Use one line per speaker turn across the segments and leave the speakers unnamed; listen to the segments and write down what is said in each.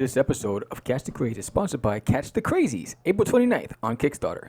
This episode of Catch The Crazees is sponsored by Catch The Crazees, April 29th on Kickstarter.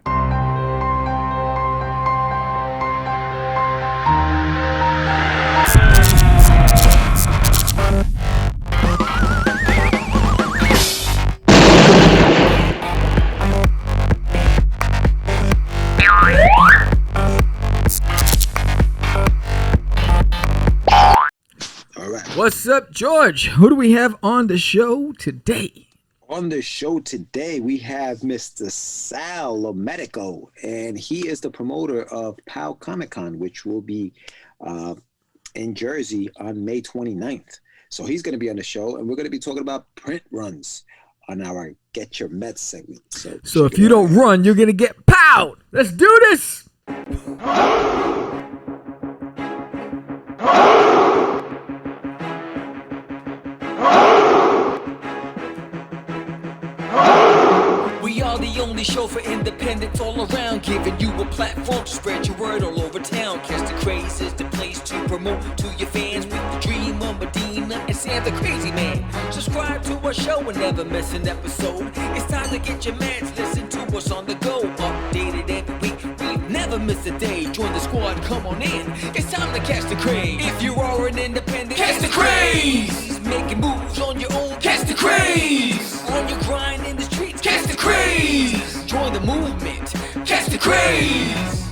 What's up, George? Who do we have on the show today?
On the show today, we have Mr. Sal Medico, and he is the promoter of Pow Con, which will be in Jersey on May 29th. So he's going to be on the show, and we're going to be talking about print runs on our Get Your Mets segment.
So if you don't run, you're going to get powed. Let's do this.
The only show for independents all around, giving you a platform to spread your word all over town. Catch the Craze is the place to promote to your fans with the dream of Medina and Sam the Crazy Man. Subscribe to our show and never miss an episode. It's time to get your meds, listen to us on the go. Updated every week, we never miss a day. Join the squad, come on in. It's time to catch the craze. If you are an independent, catch the craze. Making moves on your own, catch the craze. On your grind in the streets, catch the craze. Join the movement, catch the craze.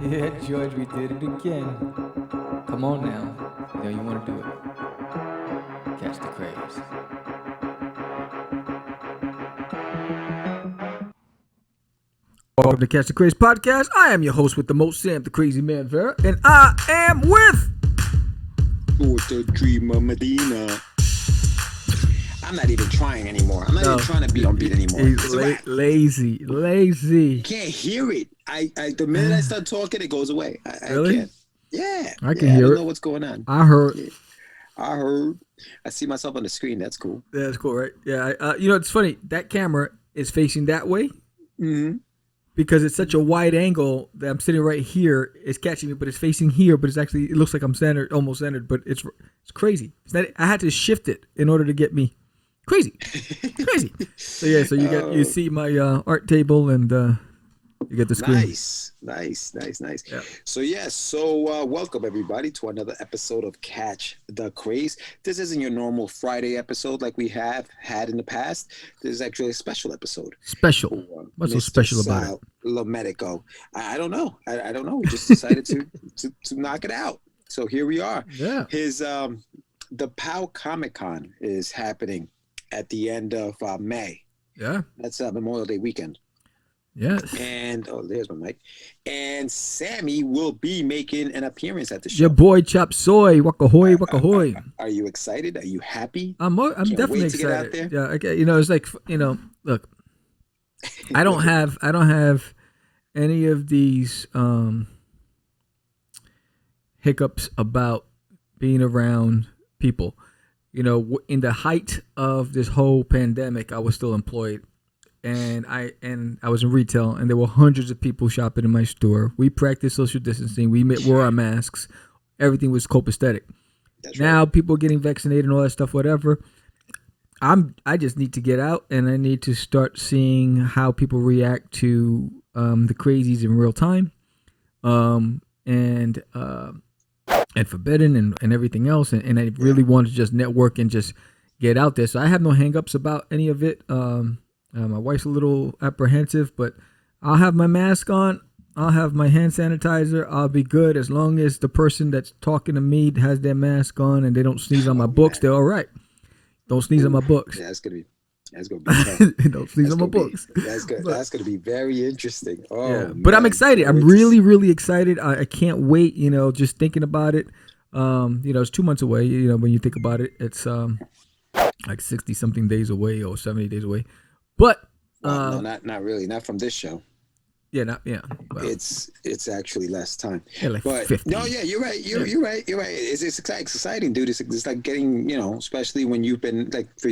Yeah, George, we did it again. Come on now. You know you want to do it. Catch the craze. Welcome to Catch the Craze podcast. I am your host with the most, Sam the Crazy Man Vera, and I am with
the dream of Medina. I'm not even trying anymore. I'm not even trying to be on beat anymore.
Lazy.
You can't hear it. The minute I start talking, it goes away.
Really?
I can't. Yeah.
I can hear it.
I don't know what's going on.
I heard.
Yeah. I heard. I see myself on the screen. That's cool.
Yeah, that's cool, right? Yeah. It's funny. That camera is facing that way.
Mm-hmm.
Because it's such a wide angle that I'm sitting right here. It's catching me, but it's facing here. But it looks like I'm centered, almost centered. But it's crazy. I had to shift it in order to get me crazy. So yeah, so you see my art table and you get the screen.
Nice.
Yeah.
So welcome everybody to another episode of Catch the Craze. This isn't your normal Friday episode like we have had in the past. This is actually a special episode.
Special. What's so special about it?
Medico. I don't know. I don't know. We just decided to knock it out. So here we are.
Yeah.
The Pow Con is happening at the end of May.
Yeah.
That's Memorial Day weekend.
Yes.
And there's my mic. And Sammy will be making an appearance at the show.
Your boy Chop Soy, Wakahoy, Wakahoy.
Are you excited? Are you happy?
I'm definitely
wait to get out
excited.
there?
Yeah, okay. It's like look, I don't have any of these hiccups about being around people. In the height of this whole pandemic, I was still employed. And I was in retail, and there were hundreds of people shopping in my store. We practiced social distancing. We wore our masks. Everything was copacetic. Now people are getting vaccinated and all that stuff, whatever. I just need to get out, and I need to start seeing how people react to the crazies in real time, and Forbidden and everything else. And I really want to just network and just get out there. So I have no hangups about any of it. My wife's a little apprehensive, but I'll have my mask on. I'll have my hand sanitizer. I'll be good as long as the person that's talking to me has their mask on and they don't sneeze on my books. They're all right. Don't sneeze on my books.
Yeah, that's gonna be tough.
Don't sneeze on my books.
That's gonna be very interesting. Oh, yeah.
But I'm excited. I'm really, really excited. I can't wait. Just thinking about it. It's 2 months away. When you think about it, it's like 60 something days away or 70 days away. But
no, not really. Not from this show.
Yeah, not yeah. Well,
it's actually less time.
yeah, like
But
50.
no, yeah, you're right. You're right. You're right. It's exciting, dude. It's like getting, especially when you've been like for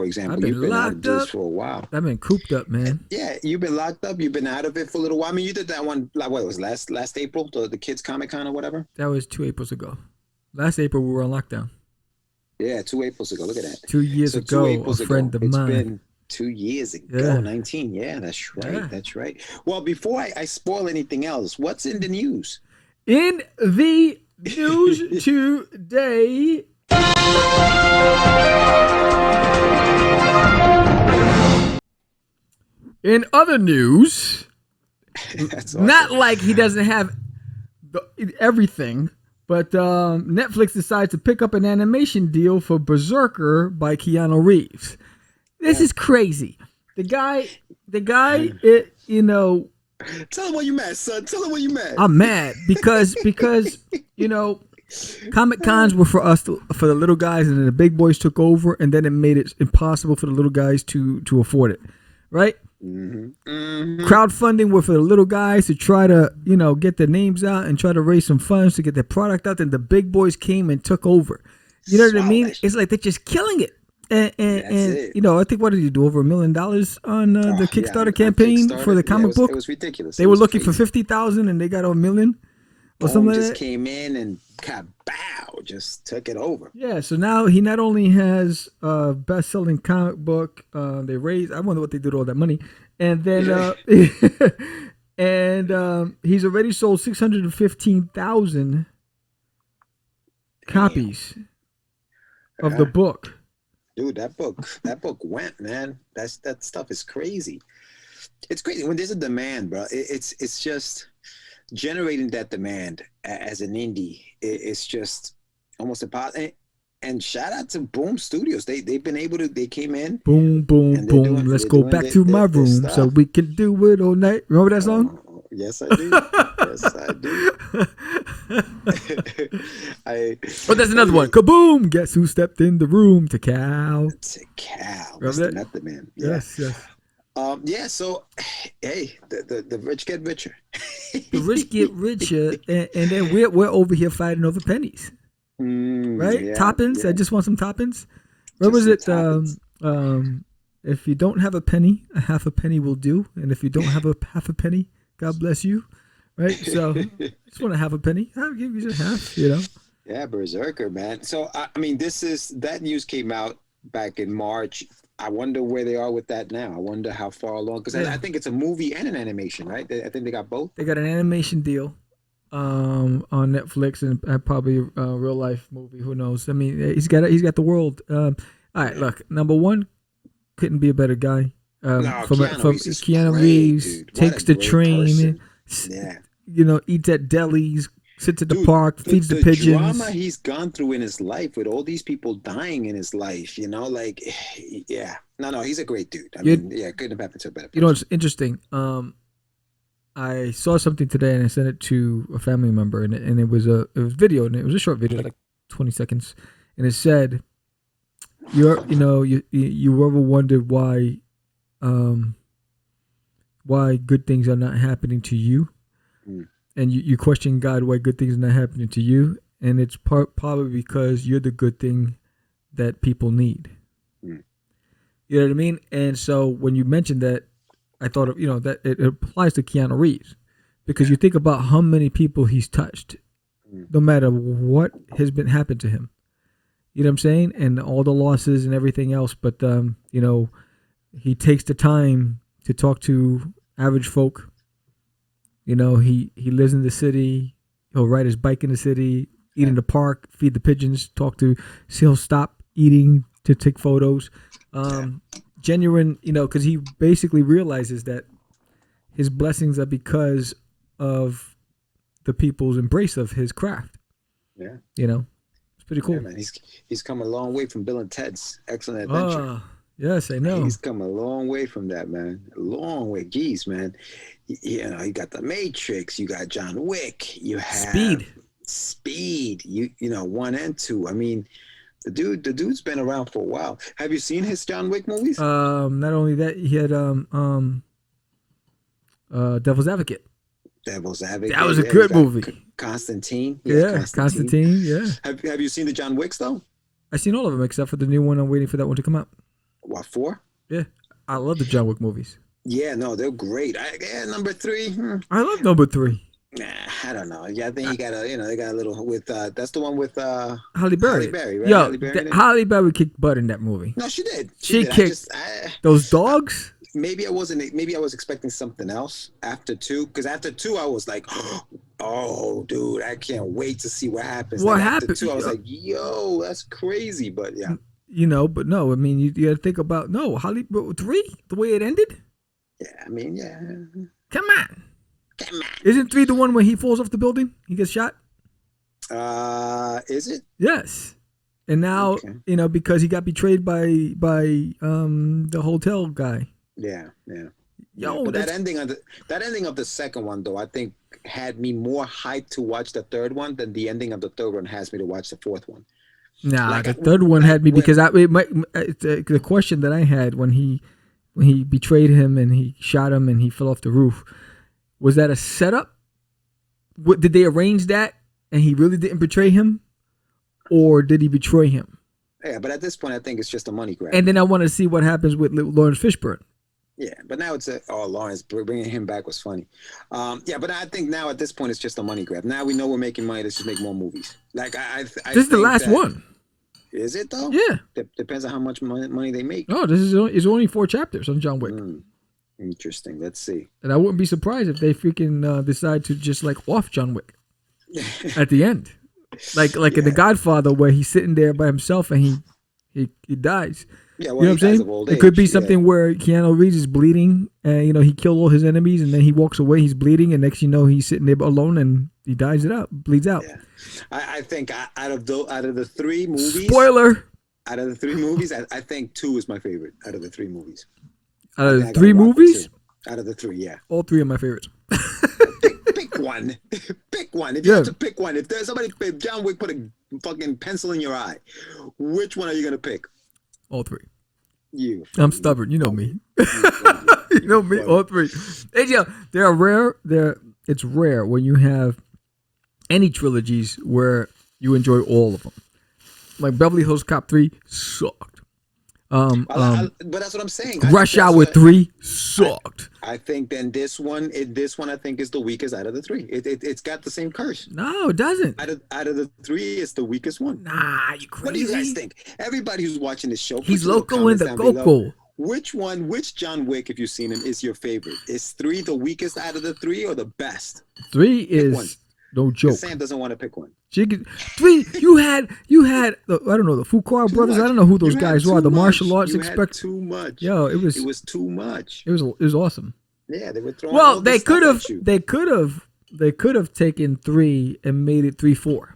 example,
I've been
you've been out of
locked
this
up.
for a while.
I've been cooped up, man.
Yeah, you've been locked up. You've been out of it for a little while. I mean, you did that one. Like what it was last April, the kids Comic Con or whatever.
That was 2 Aprils ago. Last April we were on lockdown.
Yeah, 2 Aprils ago. Look at that.
2 years
So
ago,
2
a
Aprils
friend
ago.
of mine.
It's been 2 years ago.
Yeah.
19. Yeah, that's right.
Yeah.
That's right. Well, before I spoil anything else, what's in the news?
In the news today. In other news,
That's awesome.
not like he doesn't have everything, but Netflix decides to pick up an animation deal for Berserker by Keanu Reeves. This is crazy. The guy,
Tell him why you mad, son. Tell him why you mad.
I'm mad because Comic Cons were for us for the little guys, and then the big boys took over, and then it made it impossible for the little guys to afford it, right? Crowdfunding were for the little guys to try to get their names out and try to raise some funds to get their product out. Then the big boys came and took over. You know what I mean? It's like they're just killing it. And I think what did you do, over $1 million on the Kickstarter campaign for the comic book?
It was ridiculous.
They were looking for 50,000 and they got $1 million or something like that.
Just came in and kabow, just took it over.
Yeah, so now he not only has a best-selling comic book, they raised, I wonder what they did with all that money, and then he's already sold 615,000 copies of the book.
Dude, that book went, man. That stuff is crazy. It's crazy when there's a demand, bro. It's just generating that demand as an indie. It's just almost impossible. And shout out to Boom Studios. They've been able to. They came in.
Boom, boom, boom. Let's go back to my room so we can do it all night. Remember that song?
Yes, I do. Yes, I do.
But there's another one. Kaboom! Guess who stepped in the room? To Cal.
To Cal.
Remember that?
Method Man. Yeah.
Yes, yes.
Yeah. So, hey, the rich get richer.
The rich get richer, and then we're over here fighting over pennies, right?
Yeah,
toppings.
yeah.
I just want some toppings. What was it? If you don't have a penny, a half a penny will do, and if you don't have a half a penny, God bless you, right? So, just want to have a penny. I'll give you just half,
Yeah, Berserker, man. So, I mean, that news came out back in March. I wonder where they are with that now. I wonder how far along, because I think it's a movie and an animation, right? I think they got both.
They got an animation deal on Netflix and probably a real life movie. Who knows? I mean, he's got the world. All right, look, number one, couldn't be a better guy. Keanu Reeves takes the train, eats at delis, sits at the park, feeds the pigeons.
The drama he's gone through in his life with all these people dying in his life, he's a great dude. I mean, couldn't have happened to a better person.
It's interesting. I saw something today and I sent it to a family member, and it was video, and it was a short video, like 20 seconds, and it said, you ever wondered why good things are not happening to you, and you question God why good things are not happening to you, and it's probably because you're the good thing that people need. You know what I mean? And so when you mentioned that, I thought that it applies to Keanu Reeves, because you think about how many people he's touched, no matter what has happened to him. You know what I'm saying? And all the losses and everything else. But, he takes the time to talk to average folk. He lives in the city. He'll ride his bike in the city, eat in the park, feed the pigeons, he'll stop eating to take photos. Genuine, because he basically realizes that his blessings are because of the people's embrace of his craft. Yeah. It's pretty cool.
Yeah, man. He's come a long way from Bill and Ted's Excellent Adventure.
Yes, I know.
He's come a long way from that, man. A long way. Geez, man. You got The Matrix. You got John Wick. You have Speed. 1 and 2. I mean, the dude's been around for a while. Have you seen his John Wick movies?
Not only that, he had Devil's Advocate.
Devil's Advocate.
That was a good movie.
Constantine.
Yeah, Constantine. Yeah.
Have you seen the John Wicks though?
I've seen all of them except for the new one. I'm waiting for that one to come out.
What, 4?
Yeah, I love the John Wick movies.
Yeah, no, they're great. Number 3.
I love number 3.
Nah, I don't know. Yeah, I think he got a, they got a little with. That's the one with
Halle Berry.
Halle Berry, right?
Yo,
Halle Berry,
Halle Berry kicked butt in that movie.
No, she did.
She
did.
kicked those dogs.
Maybe I wasn't. Maybe I was expecting something else after 2. Because after 2, I was like, "Oh, dude, I can't wait to see what happens."
What
like,
happened?
After 2, I was like, "Yo, that's crazy." But yeah,
but no. I mean, you got to think about Halle 3, the way it ended.
Yeah, I mean, yeah.
Come on. Isn't 3 the one where he falls off the building? He gets shot.
Is it?
Yes. And now because he got betrayed by the hotel guy.
Yeah.
Yo,
but that ending of the second one though, I think had me more hyped to watch the third one than the ending of the third one has me to watch the fourth one.
Nah, the third one had me because the question that I had when he betrayed him and he shot him and he fell off the roof, was that a setup? Did they arrange that and he really didn't betray him, or did he betray him?
Yeah, but at this point, I think it's just a money grab.
And then I want to see what happens with Lawrence Fishburne.
Yeah, but now it's Lawrence bringing him back was funny. Yeah, but I think now at this point it's just a money grab. Now we know we're making money. Let's just make more movies. Like
this is the last one.
Is it though?
Yeah.
Depends on how much money they make.
Oh, this is only 4 chapters on John Wick.
Interesting. Let's see.
And I wouldn't be surprised if they freaking decide to just like off John Wick at the end, like in The Godfather, where he's sitting there by himself and he dies.
Yeah,
well, you know what I'm saying? It could be something where Keanu Reeves is bleeding, and he killed all his enemies, and then he walks away, he's bleeding, and next he's sitting there alone, and he bleeds out.
Yeah. I think out of the 3 movies,
spoiler.
Out of the 3 movies, I think 2 is my favorite. Out of the 3 movies.
Out of the 3 movies?
Out of the 3, yeah.
All 3 are my favorites.
Pick one. Pick one. If you have to pick one, if John Wick put a fucking pencil in your eye, which one are you gonna pick?
All 3.
I'm
stubborn. You know me. You know me. All 3. Hey, they're rare. It's rare when you have any trilogies where you enjoy all of them. Like Beverly Hills Cop 3 sucked.
But that's what I'm saying.
Rush Hour 3 sucked.
I think then this one I think is the weakest out of the 3. It's got the same curse.
No, it doesn't.
Out of the 3, it's the weakest one.
Nah, you crazy.
What do you guys think? Everybody who's watching this show,
he's loco in the coco.
Which John Wick, if you've seen him, is your favorite? Is 3 the weakest out of the 3 or the best?
3 is no joke.
Sam doesn't want to pick one.
3. You had I don't know, the Fuqua brothers. I don't know who those guys were. The martial arts expert.
Too much.
Yo, it was
too much.
It was awesome.
Yeah, they were throwing.
Well, they could have taken 3 and made it 3-4.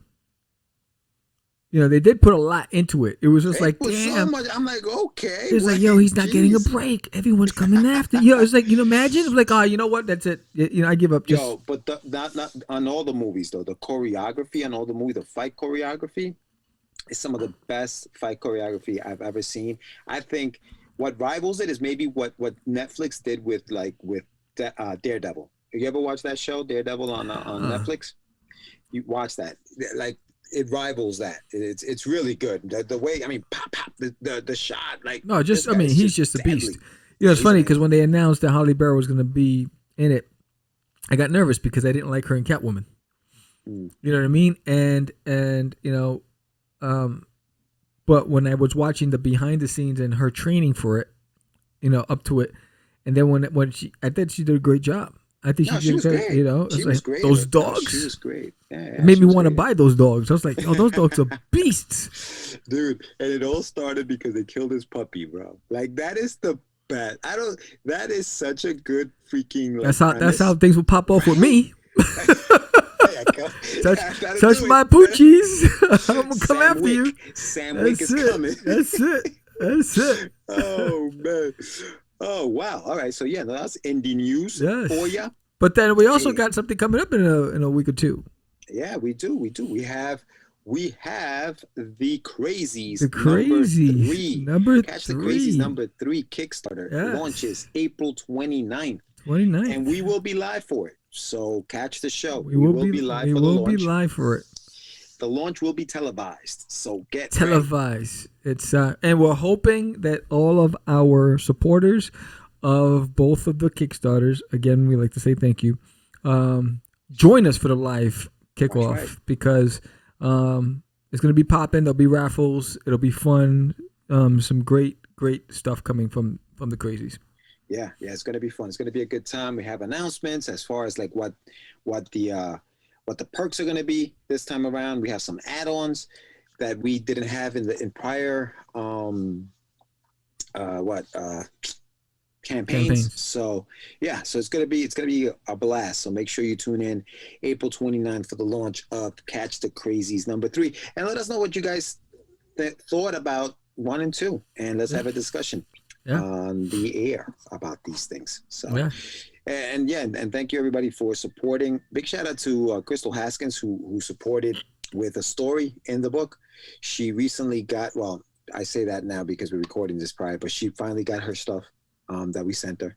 They did put a lot into it. It was just damn.
So much. I'm like, okay.
It's like, yo, he's not getting a break. Everyone's coming after. It's like, imagine. It's like, you know what? That's it. I give up.
But not on all the movies though. The choreography on all the movies, the fight choreography, is some of the best fight choreography I've ever seen. I think what rivals it is maybe what Netflix did with Daredevil. Have you ever watched that show, Daredevil, on Netflix? You watch that, like. It rivals that. It's really good. The way, pop, the shot, like. No,
he's just a beast. It's funny because when they announced that Halle Berry was going to be in it, I got nervous because I didn't like her in Catwoman. You know what I mean? And but when I was watching the behind the scenes and her training for it, up to it, and then when I thought she did a great job. I think she did great.
She was great.
Those dogs.
She was great. Yeah,
it made me want to buy those dogs. I was like, oh, those dogs are beasts.
Dude, and it all started because they killed his puppy, bro. Like, that is the best. That is such a good freaking.
That's how things will pop off with me. touch my poochies. I'm going to come after you.
Sam Wick is coming.
That's it.
Oh, man. Oh, wow. All right. So, that's indie news for you.
But then we also got something coming up in a week or 2.
Yeah, we do. We have the Crazees.
The Crazees. Number 3.
Catch the Crazees number 3 Kickstarter launches April 29th.
29th.
And we will be live for it. So catch the show.
We will be
live
we
for the
will
launch.
be live for it.
The launch will be televised. So get
televised. It's and we're hoping that all of our supporters of both of the Kickstarters, again, we like to say thank you, join us for the live kickoff because it's going to be popping. There'll be raffles. It'll be fun. Some great stuff coming from the Crazees.
Yeah, it's going to be fun. It's going to be a good time. We have announcements as far as like what the perks are going to be this time around. We have some add-ons that we didn't have in prior campaigns. So it's gonna be a blast. So make sure you tune in April 29th for the launch of Catch the Crazees #3, and let us know what you guys thought about 1 and 2, and let's have a discussion on the air about these things. So and thank you everybody for supporting. Big shout out to Crystal Haskins who supported with a story in the book. She recently got, well, I say that now because we're recording this prior, but she finally got her stuff that we sent her.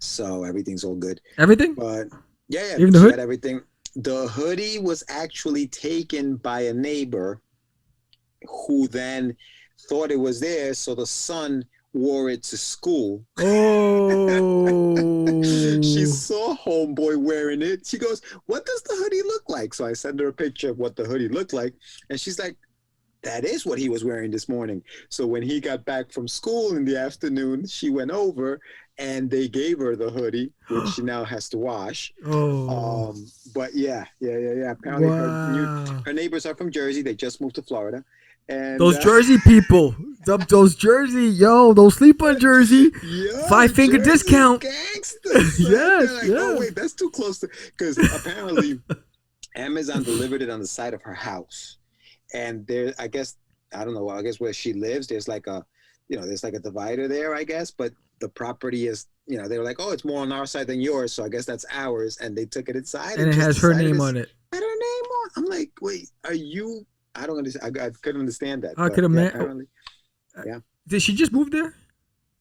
So everything's all good.
Everything?
But yeah,
even the
she
hood?
got everything. The hoodie was actually taken by a neighbor who then thought it was theirs, so the son wore it to school.
Oh.
She saw homeboy wearing it. She goes, "What does the hoodie look like?" So I sent her a picture of what the hoodie looked like, and she's like, "That is what he was wearing this morning." So when he got back from school in the afternoon, she went over and they gave her the hoodie, which she now has to wash. But yeah. Apparently her neighbors are from Jersey. They just moved to Florida. And
those Jersey people, those Jersey, those sleep on Jersey, 5-finger discount.
Gangsters. Oh wait, that's too close to, because apparently Amazon delivered it on the side of her house. And there, I guess where she lives, there's like a divider there, I guess, but the property is, they were like, "Oh, it's more on our side than yours, so I guess that's ours," and they took it inside.
And it has her name on it.
Had her name on. I'm like, wait, are you? I don't understand. I couldn't understand that.
I could imagine.
Apparently,
Did she just move there?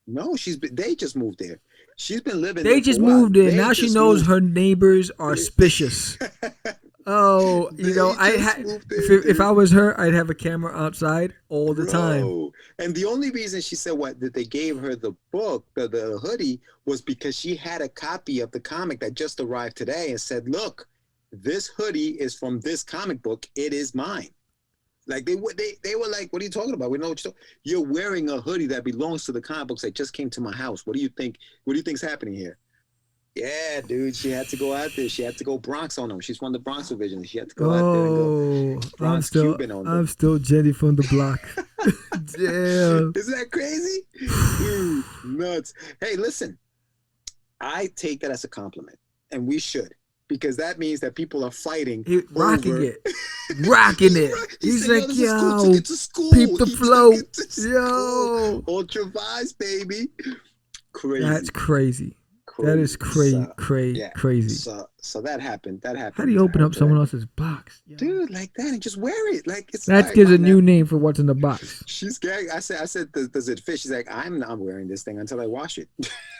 No, they just moved there. She's been living.
They just moved there. Now she knows her neighbors are suspicious. Oh, if I was her, I'd have a camera outside all the time.
And the only reason she said that they gave her the book, the hoodie, was because she had a copy of the comic that just arrived today and said, "Look, this hoodie is from this comic book. It is mine." Like they were like, "What are you talking about? We know what you're wearing a hoodie that belongs to the comic books that just came to my house. What do you think? What do you think's happening here?" Yeah, dude, she had to go out there. She had to go Bronx on them. She's from the Bronx division. She had to go out there and go Bronx Cuban on them.
I'm still Jenny from the block. Damn.
Isn't that crazy? Dude, nuts. Hey, listen, I take that as a compliment, and we should, because that means that people are fighting.
Rocking it. He's like, "Yo, peep the flow. Yo.
Ultra vibes, baby." Crazy.
That's crazy. That is crazy.
So that happened.
How do you open up someone else's box,
dude? Like that, and just wear it. Like it's
that gives a new name for what's in the box.
She's gagged. I said, does it fit? She's like, "I'm not wearing this thing until I wash it."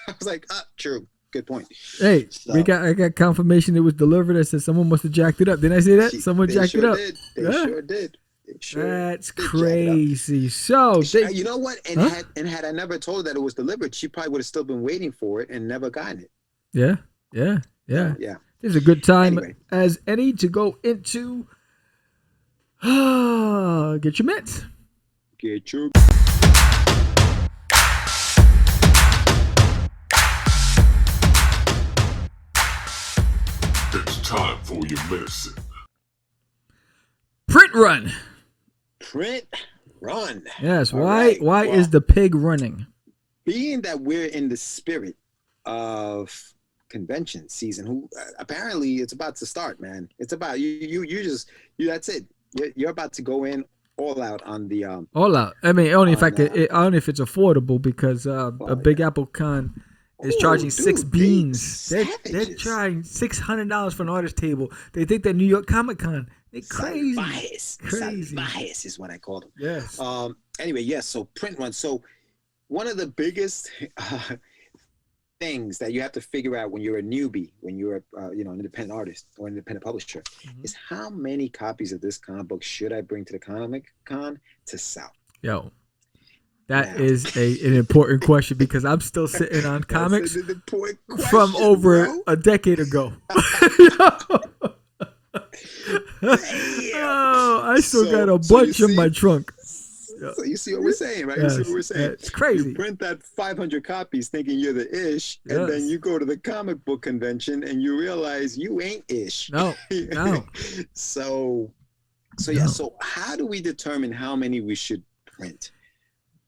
I was like, true. Good point.
Hey, I got confirmation it was delivered. I said someone must have jacked it up. Didn't I say that? Someone jacked it up.
They sure did.
That's crazy. So
you know what? And had I never told her that it was delivered, she probably would have still been waiting for it and never gotten it.
Yeah. This is a good time as any to go into. Get your mitts.
Get your.
It's time for your medicine.
Print run. Yes. Why is the pig running?
Being that we're in the spirit of convention season, apparently it's about to start, man. It's about you that's it. You're about to go in all out on the
all out. I mean, only if it's affordable, because a Big Apple Con is charging 6 beans. They're charging $600 for an artist table. They think that New York Comic Con. They're crazy.
Salvatore is what I call them.
Yes.
Anyway, yes. So print run. So one of the biggest things that you have to figure out when you're a newbie, when you're an independent artist or an independent publisher, is how many copies of this comic book should I bring to the Comic Con to sell?
Yo, that is an important question because I'm still sitting on comics from over a decade ago. Oh, I still got a bunch in my trunk.
So you see what we're saying, right?
Yes,
you see what we're saying?
It's crazy.
You print that 500 copies thinking you're the ish, and then you go to the comic book convention and you realize you ain't ish.
No.
So how do we determine how many we should print?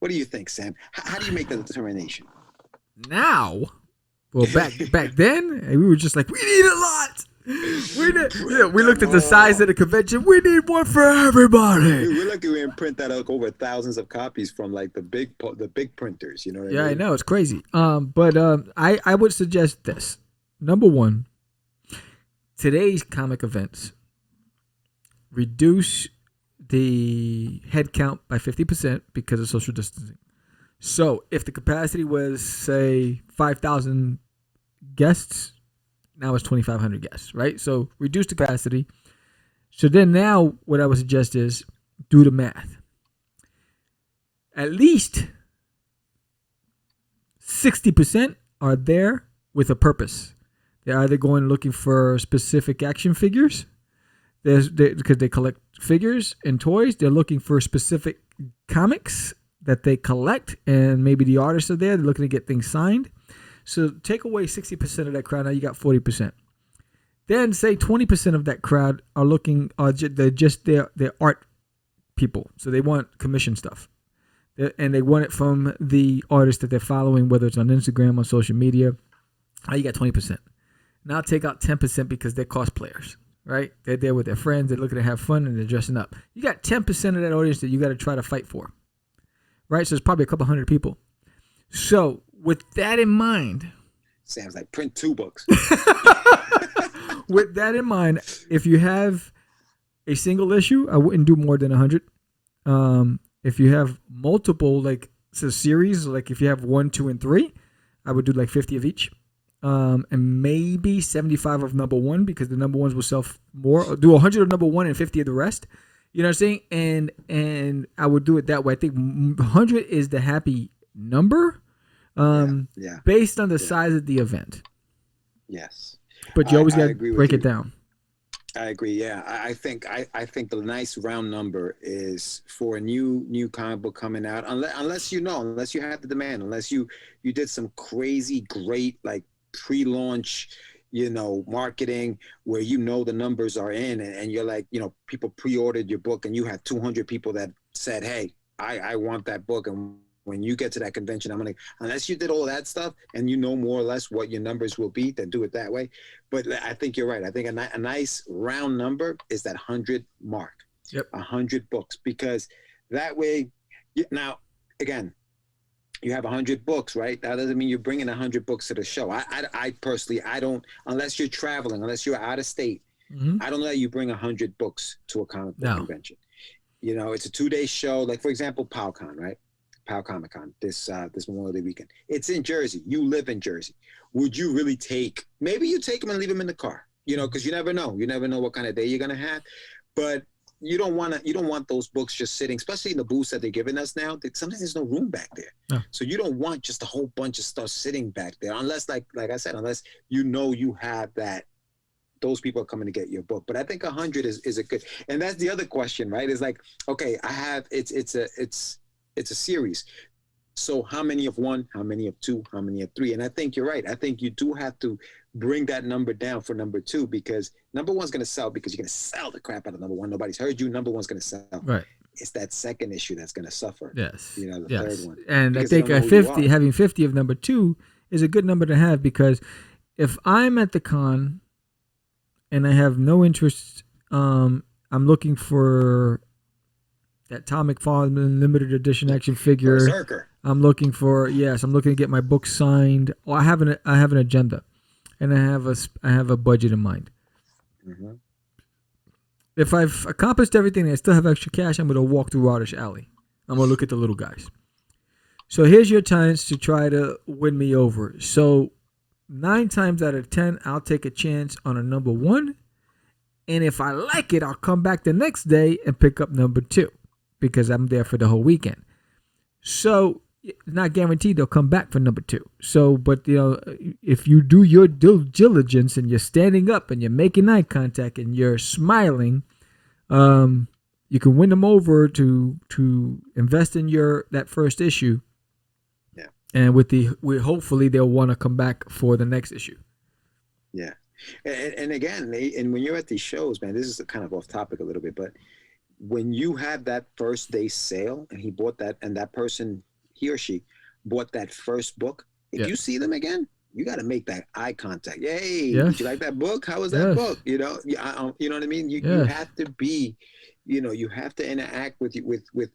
What do you think, Sam? How do you make the determination?
Now, well, back then, we were just like, we need a lot. We looked at the size of the convention. We need one for everybody.
We're lucky we didn't print that over thousands of copies from like the big printers. You know what I mean?
I know, it's crazy. But I would suggest this. Number one, today's comic events reduce the head count by 50% because of social distancing. So if the capacity was, say, 5,000 guests, now it's 2,500 guests, right? So reduce the capacity. So then now what I would suggest is do the math. At least 60% are there with a purpose. They're either going looking for specific action figures, because they collect figures and toys. They're looking for specific comics that they collect, and maybe the artists are there. They're looking to get things signed. So take away 60% of that crowd. Now you got 40%. Then say 20% of that crowd they're just their art people. So they want commission stuff. And they want it from the artists that they're following, whether it's on Instagram or social media. Now you got 20%. Now take out 10% because they're cosplayers, right? They're there with their friends. They're looking to have fun and they're dressing up. You got 10% of that audience that you got to try to fight for, right? So it's probably a couple hundred people. So with that in mind,
Sam's like, print 2 books.
With that in mind, if you have a single issue, I wouldn't do more than 100. If you have multiple, like it's a series, like if you have 1, 2, and 3, I would do like 50 of each. And maybe 75 of number 1 because the number 1s will sell more. Or do 100 of number 1 and 50 of the rest. You know what I'm saying? And I would do it that way. I think 100 is the happy number. Based on the size of the event.
Yes.
But you always got to break it down.
I agree. Yeah. I think the nice round number is for a new comic book coming out, unless you have the demand, unless you did some crazy great like pre-launch, marketing where the numbers are in and you're like, people pre-ordered your book and you had 200 people that said, hey, I want that book. And when you get to that convention, unless you did all that stuff and more or less what your numbers will be, then do it that way. But I think you're right. I think a nice round number is that 100 mark. Yep. 100 books, because that way, now, again, you have 100 books, right? That doesn't mean you're bringing 100 books to the show. I personally, I don't, unless you're traveling, unless you're out of state, I don't let you bring 100 books to a comic book convention. It's a 2-day show. Like, for example, Pow Con, right? Pow Comic Con this Memorial Day weekend. It's in Jersey. You live in Jersey. Would you really maybe you take them and leave them in the car, because you never know. You never know what kind of day you're going to have. But you don't want those books just sitting, especially in the booths that they're giving us now. Sometimes there's no room back there. No. So you don't want just a whole bunch of stuff sitting back there, unless, like I said, unless you have that. Those people are coming to get your book. But I think 100 is a good. And that's the other question, right? Is like, okay, it's a series. So how many of 1, how many of 2, how many of 3? And I think you're right. I think you do have to bring that number down for number 2, because number 1's going to sell because you're going to sell the crap out of number 1. Nobody's heard you. Number 1's going to sell. Right. It's that second issue that's going to suffer. Yes. The third one.
And I think having 50 of number 2 is a good number to have, because if I'm at the con and I have no interest, I'm looking for that Atomic Farman limited edition action figure.
Berserker.
I'm looking to get my book signed. Oh, I have an agenda, and I have a budget in mind. Mm-hmm. If I've accomplished everything and I still have extra cash, I'm going to walk through Radish Alley. I'm going to look at the little guys. So here's your chance to try to win me over. So 9 times out of 10, I'll take a chance on a number 1. And if I like it, I'll come back the next day and pick up number 2 because I'm there for the whole weekend. So it's not guaranteed they'll come back for number 2. So, but if you do your due diligence and you're standing up and you're making eye contact and you're smiling, you can win them over to invest in that first issue.
Yeah.
And hopefully they'll want to come back for the next issue.
Yeah. And again, and when you're at these shows, man, this is kind of off topic a little bit, but when you have that first day sale and he bought that, and that person, he or she bought that first book, if you see them again, you got to make that eye contact. Hey, did you like that book? How was that book? You know what I mean? You have to be, you have to interact with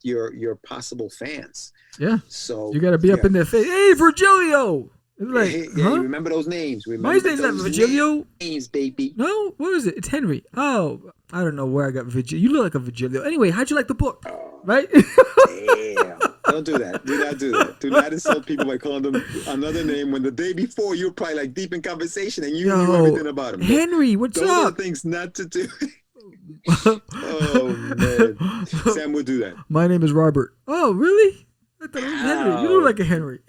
your possible fans. Yeah. So
you got to be up in their face. Hey, Virgilio. Like,
you remember those names.
My name's not Virgilio.
Names, baby.
No, what is it? It's Henry. Oh, I don't know where I got Virgilio. You look like a Virgilio. Anyway, how'd you like the book? Right?
Damn. Don't do that. Do not do that. Do not insult people by calling them another name when the day before you were probably like deep in conversation and you knew everything about them.
Henry, what's
those
up?
Those are things not to do. Oh, man. Sam would do that.
My name is Robert. Oh, really? I thought it was Henry. You look like a Henry.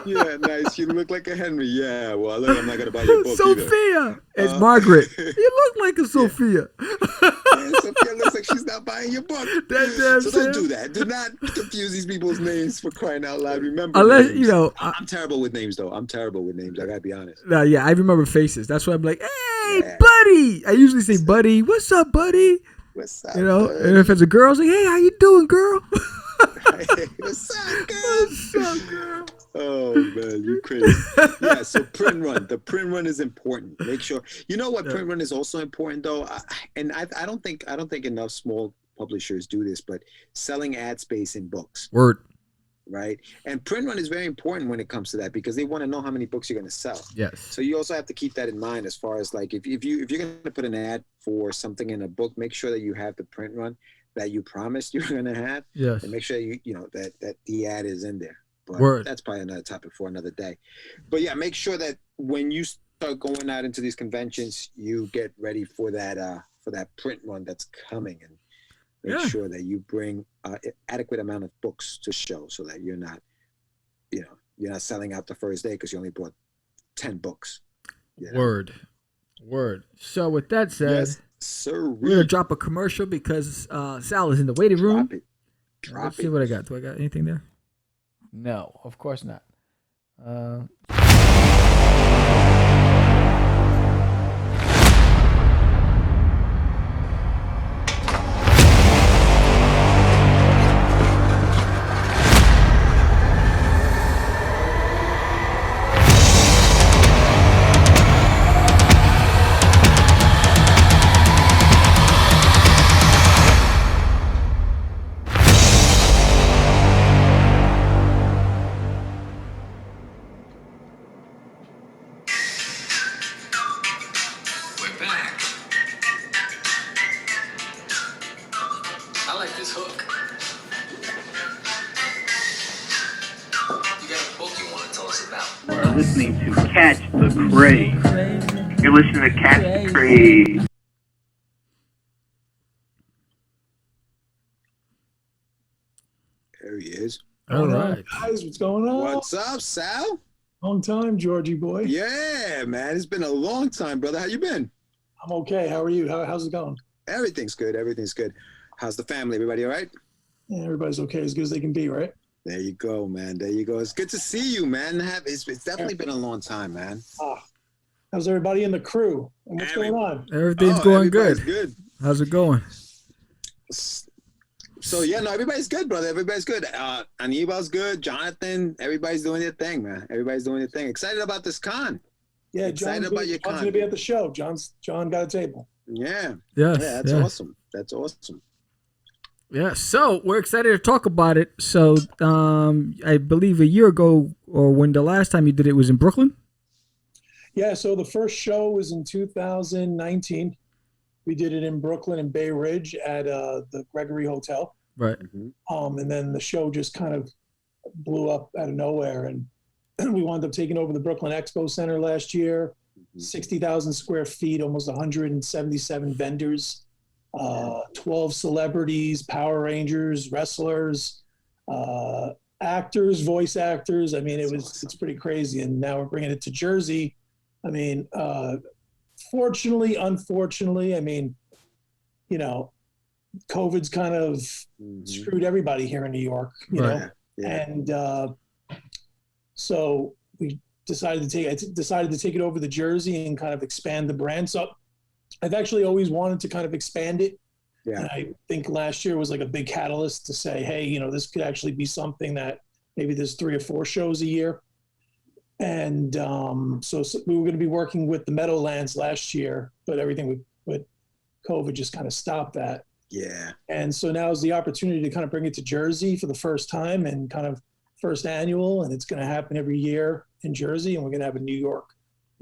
Yeah, nice. You look like a Henry. Yeah, well, look, I'm not going to buy your book
Sophia.
Either.
It's Margaret. You look like a Sophia.
Yeah, Sophia looks like she's not buying your book. So don't do that. Do not confuse these people's names, for crying out loud. Remember
unless,
names. I'm terrible with names, though. I'm terrible with names. I got to be honest.
Yeah, I remember faces. That's why I'm like, hey, buddy. I usually say, buddy. What's up, buddy?
What's up,
buddy? And if it's a girl, I was like, hey, how you doing, girl?
What's up, girl? Oh man, you crazy. Yeah, so print run. The print run is important. Make sure you know what print run is also important though. I don't think enough small publishers do this, but selling ad space in books.
Word.
Right? And print run is very important when it comes to that because they want to know how many books you're going to sell.
Yes.
So you also have to keep that in mind as far as like if you're going to put an ad for something in a book, make sure that you have the print run that you promised you're going to have.
Yes.
And make sure that the ad is in there. But
Word.
That's probably another topic for another day. But yeah, make sure that when you start going out into these conventions, you get ready for that print run that's coming, and make sure that you bring adequate amount of books to show, so that you're not selling out the first day because you only bought 10 books.
Word. So with that said,
yes, sir,
we're gonna drop a commercial because Sal is in the waiting room.
Drop
See what I got. Do I got anything there? No, of course not.
Listening to Catch the Craze. You're listening to Catch the Craze.
There he is.
All right,
guys, what's going on?
What's up, Sal?
Long time, Georgie boy.
Yeah, man, it's been a long time, brother. How you been?
I'm okay. How are you? How's it going?
Everything's good. Everything's good. How's the family? Everybody all right?
Yeah, everybody's okay, as good as they can be, right?
There you go, man. There you go. It's good to see you, man. It's definitely been a long time, man.
How's everybody in the crew? And what's going on?
Everything's going good. How's it going?
So yeah, no, everybody's good, brother. Everybody's good. Anibal's good. Jonathan, everybody's doing their thing, man. Everybody's doing their thing. Excited about this con.
Yeah,
excited about your con.
John's gonna be at the show. John got a table.
Yeah.
Yes,
yeah, that's awesome. That's awesome.
Yeah, so we're excited to talk about it. So I believe a year ago, or when the last time you did it was in Brooklyn?
Yeah, so the first show was in 2019. We did it in Brooklyn and Bay Ridge at the Gregory Hotel.
Right.
And then the show just kind of blew up out of nowhere. And we wound up taking over the Brooklyn Expo Center last year, 60,000 square feet, almost 177 vendors, 12 celebrities, Power Rangers, wrestlers, actors, voice actors. I mean, it's pretty crazy. And now we're bringing it to Jersey. I mean, fortunately, unfortunately, I mean, you know, COVID's kind of screwed everybody here in New York, you know? Yeah. And so we decided to take it over to Jersey and kind of expand the brand. So I've actually always wanted to kind of expand it. Yeah. And I think last year was like a big catalyst to say, hey, you know, this could actually be something that maybe there's 3 or 4 shows a year. And so we were going to be working with the Meadowlands last year, but everything with COVID just kind of stopped that.
Yeah. And
so now is the opportunity to kind of bring it to Jersey for the first time and kind of first annual, and it's going to happen every year in Jersey, and we're going to have a New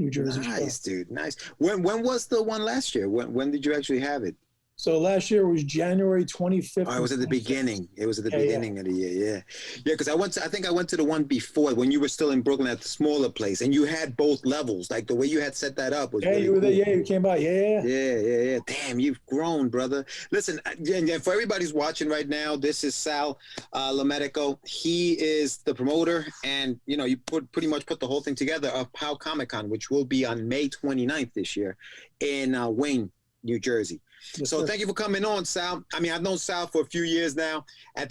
Jersey show.
Nice, dude. Nice. When was the one last year? When did you actually have it?
So last year was January 25th.
Oh, it was at the beginning. It was at the beginning of the year. Yeah. Yeah. Because I think I went to the one before when you were still in Brooklyn at the smaller place, and you had both levels. Like the way you had set that up was really
you were
cool.
there. Yeah, you came by.
Yeah. Damn, you've grown, brother. Listen, and for everybody's watching right now, this is Sal Medico. He is the promoter, and you know, you pretty much put the whole thing together of Pow Con, which will be on May 29th this year in Wayne, New Jersey. Yes, so thank you for coming on, Sal. I mean, I've known Sal for a few years now. I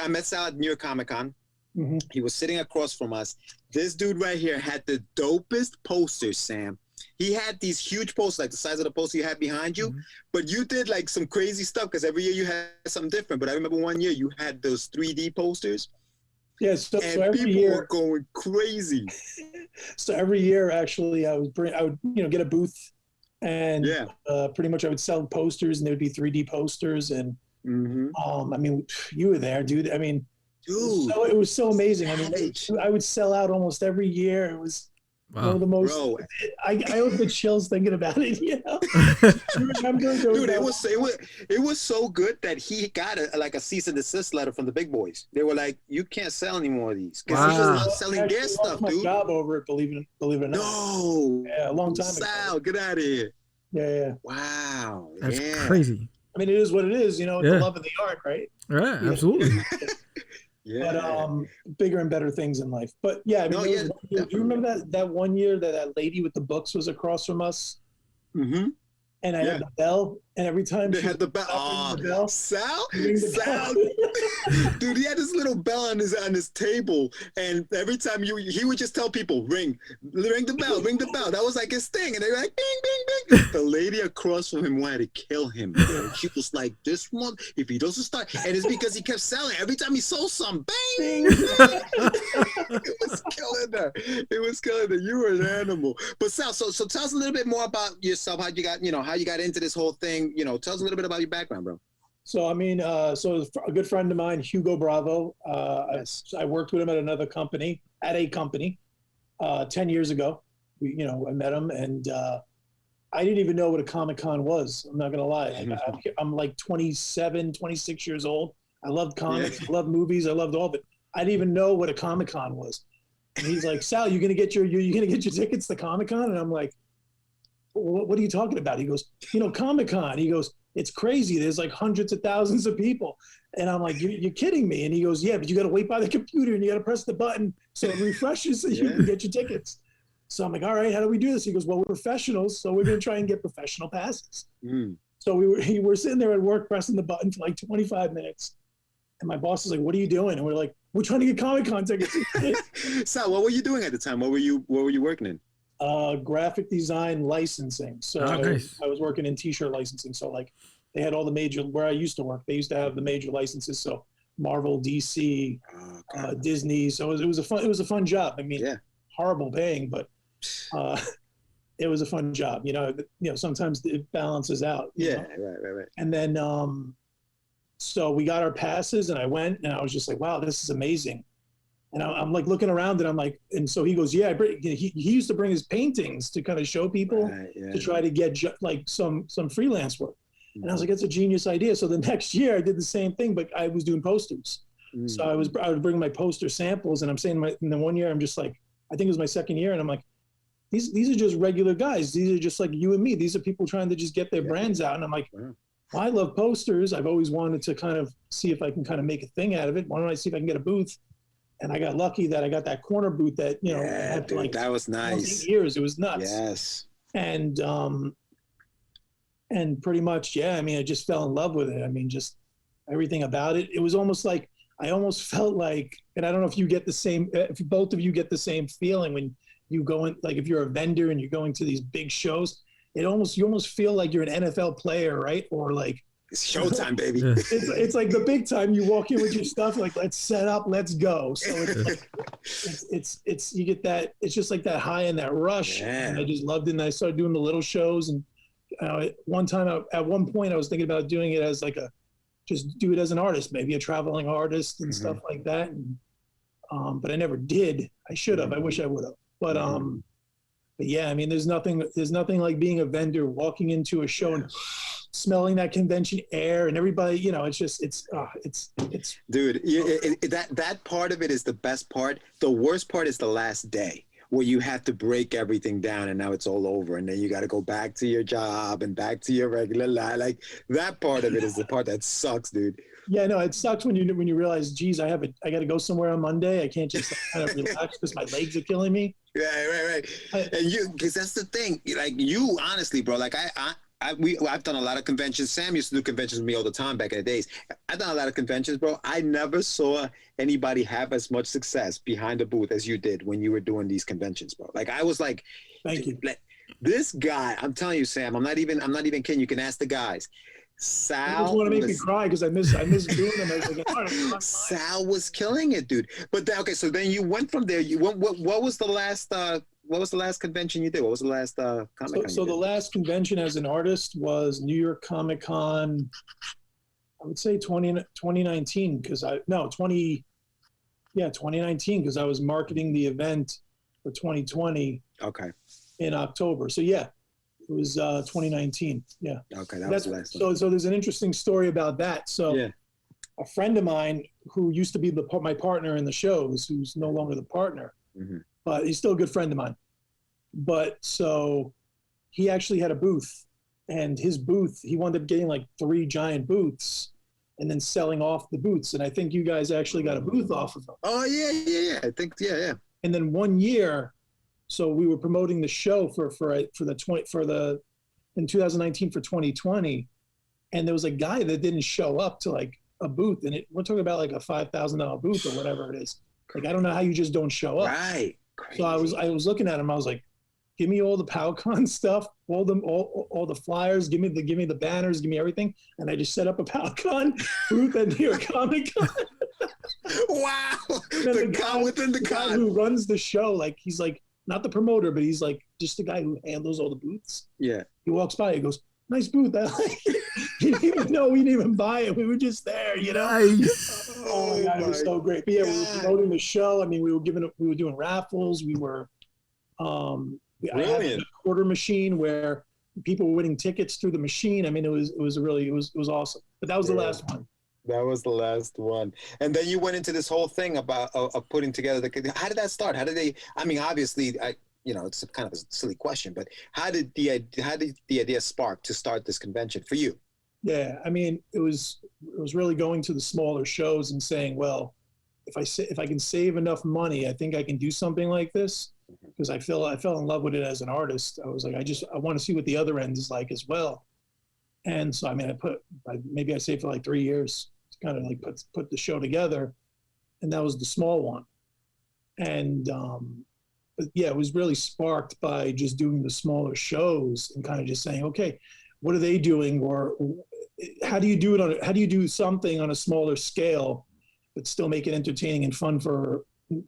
met Sal at New York Comic Con. Mm-hmm. He was sitting across from us. This dude right here had the dopest posters, Sam. He had these huge posters, like the size of the poster you had behind you, but you did like some crazy stuff because every year you had something different. But I remember one year you had those 3D posters.
Yeah, so every year
were going crazy.
So every year, actually, I would get a booth. And pretty much I would sell posters, and there would be 3D posters. And I mean, you were there, dude. I mean, it was so amazing. I mean, I would sell out almost every year. It was one of the most. Bro. I have the chills thinking about it. You know,
dude, it was so good that he got a cease and desist letter from the big boys. They were like, "You can't sell any more of these because he was not selling their stuff, dude."
Job over it, believe it or not.
No,
yeah, a long time ago.
Sal, get out of here.
Yeah.
Wow,
that's crazy.
I mean, it is what it is. You know, the love of the art, right?
Right, absolutely.
But bigger and better things in life. But yeah, I mean, do you remember that one year that lady with the books was across from us? Mm-hmm. And I had the bell, and every time
they had the bell. Sal, dude, he had this little bell on his table, and every time he would just tell people, ring the bell, ring the bell. That was like his thing, and they were like, bing, bing, bing. The lady across from him wanted to kill him. She was like, this one, if he doesn't start, and it's because he kept selling. Every time he sold some, bang. It was killing her. You were an animal. But Sal, so tell us a little bit more about yourself. How you got into this whole thing. You know, tell us a little bit about your background, bro.
So, I mean, so a good friend of mine, Hugo Bravo, I worked with him at a company, 10 years ago. I met him, and I didn't even know what a Comic-Con was. I'm not going to lie. I'm like 27, 26 years old. I loved comics, I loved movies, I loved all of it. I didn't even know what a Comic-Con was. And he's like, Sal, you're going to get your tickets to Comic-Con? And I'm like, what are you talking about? He goes, Comic-Con. He goes, it's crazy. There's like hundreds of thousands of people. And I'm like, you're kidding me. And he goes, yeah, but you got to wait by the computer and you got to press the button so it refreshes so you can get your tickets. So I'm like, all right, how do we do this? He goes, well, we're professionals, so we're going to try and get professional passes. So we were sitting there at work pressing the button for like 25 minutes. And my boss is like, what are you doing? And we're like, we're trying to get Comic-Con tickets.
So what were you doing at the time? What were you working in?
Graphic design licensing. So
nice.
I was working in t-shirt licensing. So like they had all the major, where I used to work, they used to have the major licenses. So Marvel, DC, Disney. So it was a fun job. I mean, horrible paying, but it was a fun job. Sometimes it balances out.
Right.
And then, so we got our passes and I went and I was just like, wow, this is amazing. And I'm like looking around and I'm like, and so he goes, yeah, he used to bring his paintings to kind of show people to try to get like some freelance work. And I was like, that's a genius idea. So the next year I did the same thing, but I was doing posters. So I would bring my poster samples and I'm saying in the one year, I'm just like, I think it was my second year, and I'm like, these are just regular guys. These are just like you and me. These are people trying to just get their brands out. And I'm like, well, I love posters. I've always wanted to kind of see if I can kind of make a thing out of it. Why don't I see if I can get a booth? And I got lucky that I got that corner booth that, you know, had
dude,
like
that was nice.
8 years. It was nuts.
Yes.
And pretty much, yeah, I mean, I just fell in love with it. I mean, just everything about it. It was almost like, I almost felt like, and I don't know if you get the same, if both of you get the same feeling when you go in, like if you're a vendor and you're going to these big shows, you almost feel like you're an NFL player, right? Or like,
it's showtime, baby.
It's like the big time. You walk in with your stuff, like let's set up, let's go. So it's like, it's you get that. It's just like that high and that rush.
Yeah.
And I just loved it. And I started doing the little shows. And at one point, I was thinking about doing it as like just do it as an artist, maybe a traveling artist and stuff like that. And, but I never did. I should have. I wish I would have. But yeah, I mean, there's nothing like being a vendor, walking into a show and smelling that convention air and everybody, you know, it's
dude, that part of it is the best part. The worst part is the last day where you have to break everything down and now it's all over. And then you got to go back to your job and back to your regular life. Like that part of it is the part that sucks, dude.
Yeah, no, it sucks when you realize, geez, I got to go somewhere on Monday. I can't just kind of relax because my legs are killing me.
Right. And because that's the thing. Like you, honestly, bro. Like I've done a lot of conventions. Sam used to do conventions with me all the time back in the days. I've done a lot of conventions, bro. I never saw anybody have as much success behind the booth as you did when you were doing these conventions, bro. Like I was like,
thank you.
Like, this guy, I'm telling you, Sam. I'm not even kidding. You can ask the guys. Sal,
you just want to make me cry because I miss doing them. I was like,
Sal was killing it, dude. But okay, so then you went from there. You went. What was the last? What was the last convention you did? What was the last Comic-Con?
So the last convention as an artist was New York Comic Con. I would say 2019 because 2019 because I was marketing the event for 2020.
Okay.
In October. So yeah. It was 2019. Yeah.
Okay, that was the last one.
So there's an interesting story about that. So a friend of mine who used to be my partner in the shows, who's no longer the partner, but he's still a good friend of mine. But so he actually had a booth, and his booth, he wound up getting like 3 giant booths and then selling off the booths. And I think you guys actually got a booth off of them.
Oh yeah. I think yeah.
And then 1 year, so we were promoting the show in 2019 for 2020, and there was a guy that didn't show up to like a booth, and we're talking about like a $5,000 booth or whatever it is. Like I don't know how you just don't show up.
Right. Crazy.
So I was looking at him. I was like, give me all the Pow Con stuff, all the flyers, give me the banners, give me everything, and I just set up a Pow Con booth at New York Comic Con.
Wow. The guy within the
guy who runs the show, like he's like. Not the promoter, but he's like just the guy who handles all the booths.
Yeah.
He walks by, he goes, nice booth. I like it. He didn't even know, we didn't even buy it. We were just there, you know?
Nice.
Oh my God, it was so great. But yeah, we were promoting the show. I mean, we were doing raffles. We were, I had a quarter machine where people were winning tickets through the machine. I mean, it was awesome. But that was the last one.
That was the last one. And then you went into this whole thing about putting together how did that start? How did they, I mean, obviously, it's kind of a silly question, but how did the idea spark to start this convention for you?
Yeah, I mean, it was really going to the smaller shows and saying, well, if I can save enough money, I think I can do something like this, because I fell in love with it as an artist. I was like, I want to see what the other end is like as well. And so, I mean, I saved for like 3 years to kind of like put the show together, and that was the small one. And but yeah, it was really sparked by just doing the smaller shows and kind of just saying, okay, what are they doing, or how do you do something on a smaller scale, but still make it entertaining and fun for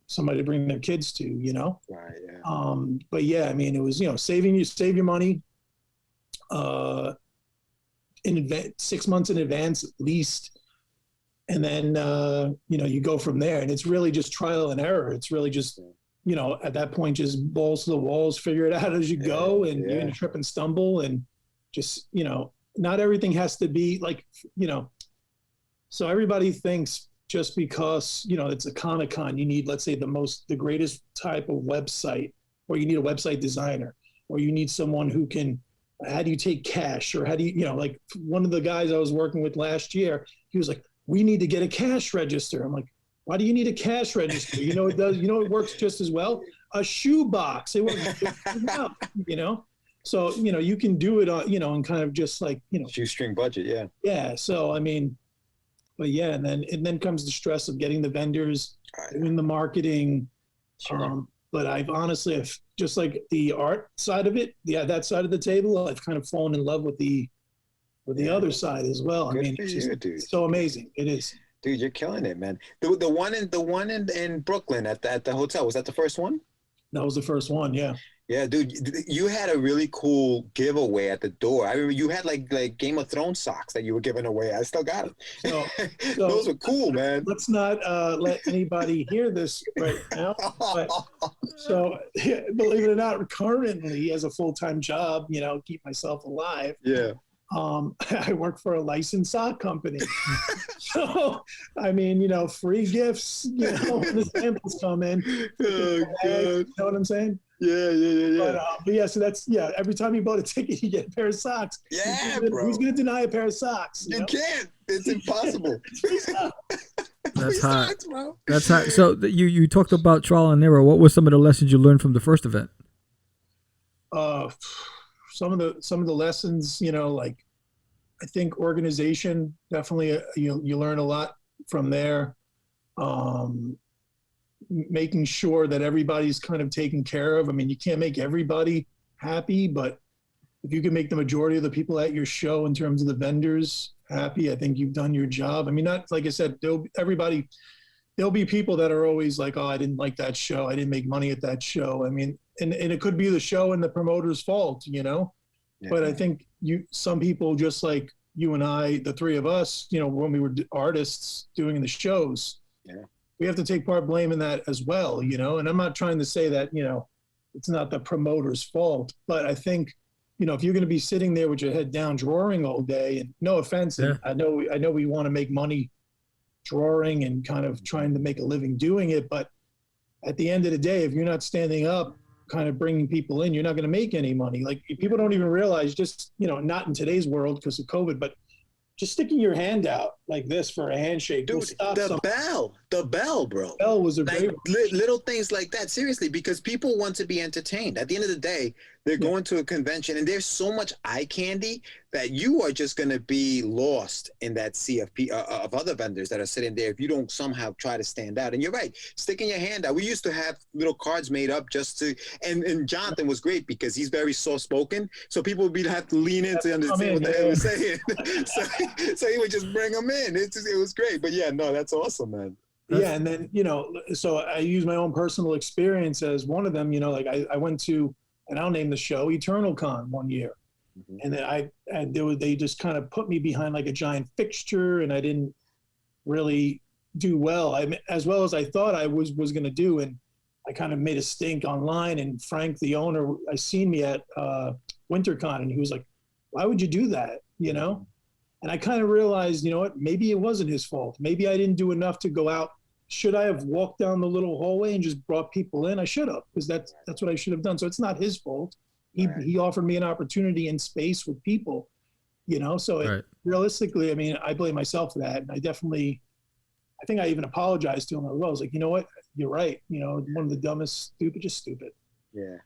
somebody to bring their kids to, you know?
Right. Yeah.
But yeah, I mean, it was, save your money. In advance, 6 months in advance at least, and then you go from there, and it's really just trial and error. It's really just at that point just balls to the walls, figure it out as you go, and you're gonna trip and stumble, and just not everything has to be like so everybody thinks just because, it's a Comic-Con, you need, let's say, the greatest type of website, or you need a website designer, or you need someone who can, how do you take cash, or how do you, like one of the guys I was working with last year, he was like, we need to get a cash register. I'm like, why do you need a cash register? It does, it works just as well. A shoe box, it works just as well, So, you can do it on, and kind of just like,
shoestring budget. Yeah.
Yeah. So, but yeah, and then comes the stress of getting the vendors, doing the marketing.
Sure.
But I've just like the art side of it, that side of the table, I've kind of fallen in love with the other side as well.
Good
It's
for
just
you, dude.
so amazing. It is.
Dude, you're killing it, man. The one in Brooklyn at the hotel, was that the first one?
That was the first one. Yeah.
Yeah, dude, you had a really cool giveaway at the door. I remember you had like Game of Thrones socks that you were giving away. I still got them.
So
those were cool, man.
Let's not let anybody hear this right now. But, so, believe it or not, currently as a full-time job, keep myself alive.
Yeah.
I work for a licensed sock company. So, free gifts, when the samples come in.
Oh, God.
You know what I'm saying?
Yeah.
But yeah, so that's, every time you bought a ticket, you get a pair of socks.
Yeah, bro.
Who's going to deny a pair of socks?
You can't. It's impossible.
That's hot.
Socks, bro.
That's hot. So you talked about trial and error. What were some of the lessons you learned from the first event?
Some of the lessons, like I think organization, definitely you learn a lot from there. Making sure that everybody's kind of taken care of. You can't make everybody happy, but if you can make the majority of the people at your show in terms of the vendors happy, I think you've done your job. Not, like I said, there'll be people that are always like, oh, I didn't like that show. I didn't make money at that show. And it could be the show and the promoter's fault, Yeah. But I think some people, just like you and I, the three of us, when we were artists doing the shows, we have to take part blame in that as well, and I'm not trying to say that, it's not the promoter's fault, but I think, if you're going to be sitting there with your head down drawing all day, and no offense, and I know we want to make money drawing and kind of trying to make a living doing it, but at the end of the day, if you're not standing up, kind of bringing people in, you're not going to make any money. Like, people don't even realize, just, not in today's world because of COVID, but just sticking your hand out like this for a handshake.
Dude, the bell, bro.
The bell was a great
little things like that. Seriously, because people want to be entertained. At the end of the day, they're going to a convention and there's so much eye candy that you are just going to be lost in that sea of other vendors that are sitting there if you don't somehow try to stand out. And you're right, sticking your hand out. We used to have little cards made up just to, and Jonathan was great because he's very soft-spoken, so people would have to lean in to understand what the hell he's saying. so he would just bring them in. It was great. But yeah, no, that's awesome, man.
Yeah, and then, so I use my own personal experience as one of them. Like I went to, and I'll name the show, Eternal Con one year. And then they just kind of put me behind like a giant fixture, and I didn't really do well. As well as I thought I was going to do. And I kind of made a stink online, and Frank, the owner, I seen me at WinterCon, and he was like, why would you do that? And I kind of realized, maybe it wasn't his fault. Maybe I didn't do enough to go out. Should I have walked down the little hallway and just brought people in? I should have, because that's what I should have done. So it's not his fault. He offered me an opportunity in space with people, So realistically, I blame myself for that. And I think I even apologized to him as well. I was like, you know what? You're right. One of the dumbest, stupid.
Yeah.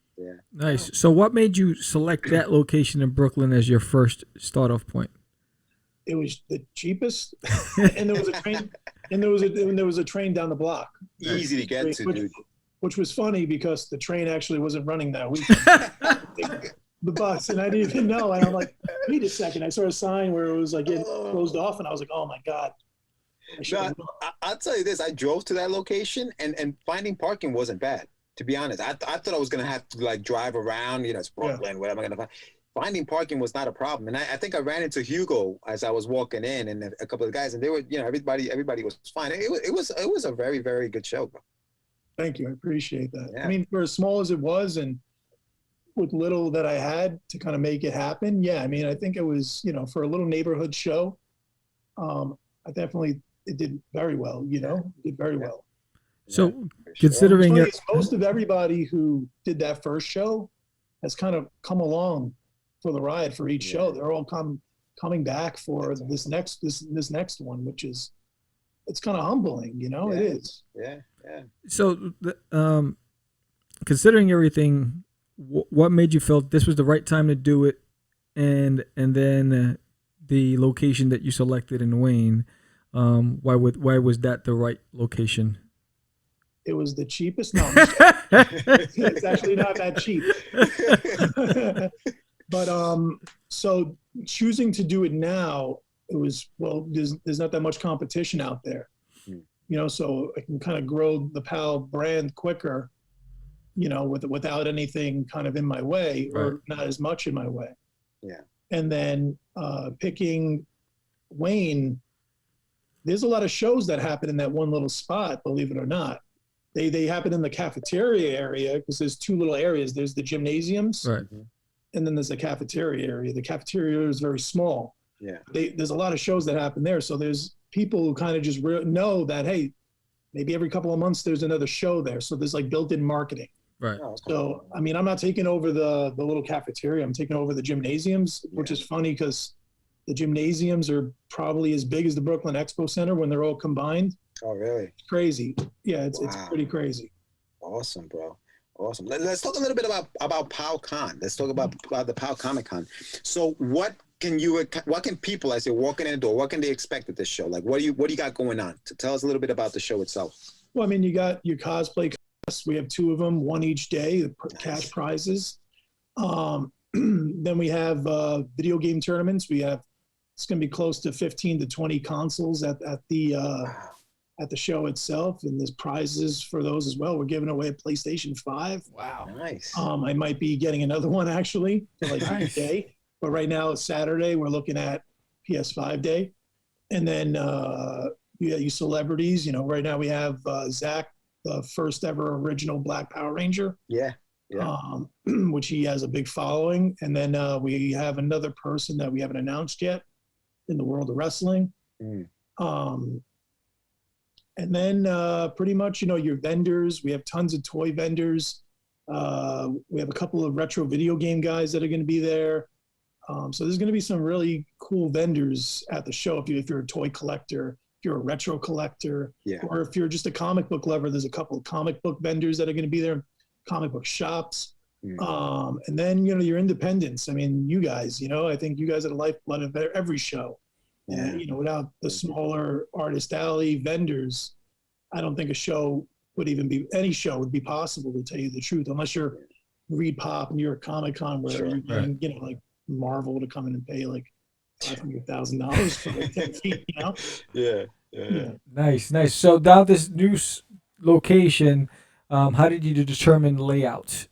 Nice. So what made you select that location in Brooklyn as your first start-off point?
It was the cheapest, and there was a train, and there was a train down the block.
Easy to get to, dude.
Which was funny because the train actually wasn't running that week. The bus, and I didn't even know. And I'm like, wait a second. I saw a sign where it was like getting closed off, and I was like, oh my God.
I'll tell you this. I drove to that location, and finding parking wasn't bad, to be honest. I thought I was going to have to like drive around, it's Brooklyn, what am I going to find? Finding parking was not a problem. And I think I ran into Hugo as I was walking in, and a couple of guys, and they were, everybody was fine. It was a very, very good show, bro.
Thank you. I appreciate that.
Yeah.
For as small as it was, and with little that I had to kind of make it happen. Yeah. I think it was, for a little neighborhood show. I definitely it did very well. You know, it did very well.
So
For sure.
considering
Funny
it,
is most of everybody who did that first show has kind of come along for the ride for each show. They're all coming back for this next one, which is, it's kind of humbling, you know.
Yeah.
It is.
Yeah.
so considering everything, what made you feel this was the right time to do it, and then the location that you selected in Wayne, why was that the right location?
It was the cheapest. No, I'm just kidding. It's actually not that cheap. But so choosing to do it now, it was, well, there's not that much competition out there, you know, so I can kind of grow the POW brand quicker, you know, without anything kind of in my way, or not as much in my way.
Yeah.
And then picking Wayne, there's a lot of shows that happen in that one little spot, believe it or not. They happen in the cafeteria area, because there's two little areas. There's the gymnasiums,
Right.
and then there's the cafeteria area. The cafeteria is very small.
Yeah.
There's a lot of shows that happen there. So there's people who kind of just know that, hey, maybe every couple of months there's another show there. So there's like built-in marketing.
Right.
Oh, okay.
So, I mean, I'm not taking over the little cafeteria. I'm taking over the gymnasiums, which is funny because the gymnasiums are probably as big as the Brooklyn Expo Center when they're all combined.
Oh, really?
It's crazy. Yeah, it's
Wow.
pretty crazy.
Awesome, bro. Awesome. Let's talk a little bit about Pow Con. Let's talk about the Pow Comic Con. So what can people, as they're walking in the door, what can they expect at this show? Like, what do you got going on? Tell us a little bit about the show itself.
Well, I mean, you got your cosplay contests. We have 2 of them, one each day, the cash prizes. Then we have video game tournaments. It's going to be close to 15 to 20 consoles at the show itself, and there's prizes for those as well. We're giving away a PlayStation 5.
Wow.
Nice.
I might be getting another one actually for like each day, but right now it's Saturday. We're looking at PS5 day, and then you celebrities. You know, right now we have Zach, the first ever original Black Power Ranger.
Yeah.
Which he has a big following, and then we have another person that we haven't announced yet in the world of wrestling. And then pretty much, you know, your vendors. We have tons of toy vendors. We have a couple of retro video game guys that are going to be there. So there's going to be some really cool vendors at the show. If you're a toy collector, if you're a retro collector, or if you're just a comic book lover, there's a couple of comic book vendors that are going to be there, comic book shops. And then, you know, your independents. I mean, you guys, you know, I think you guys are the lifeblood of every show. And, you know, without the smaller artist alley vendors, I don't think any show would be possible, to tell you the truth, unless you're Reed Pop and you're a Comic-Con where you're getting, you know, like Marvel to come in and pay like $500,000 for like 10 feet, you know?
Yeah.
Nice. So now this new location, how did you determine layout?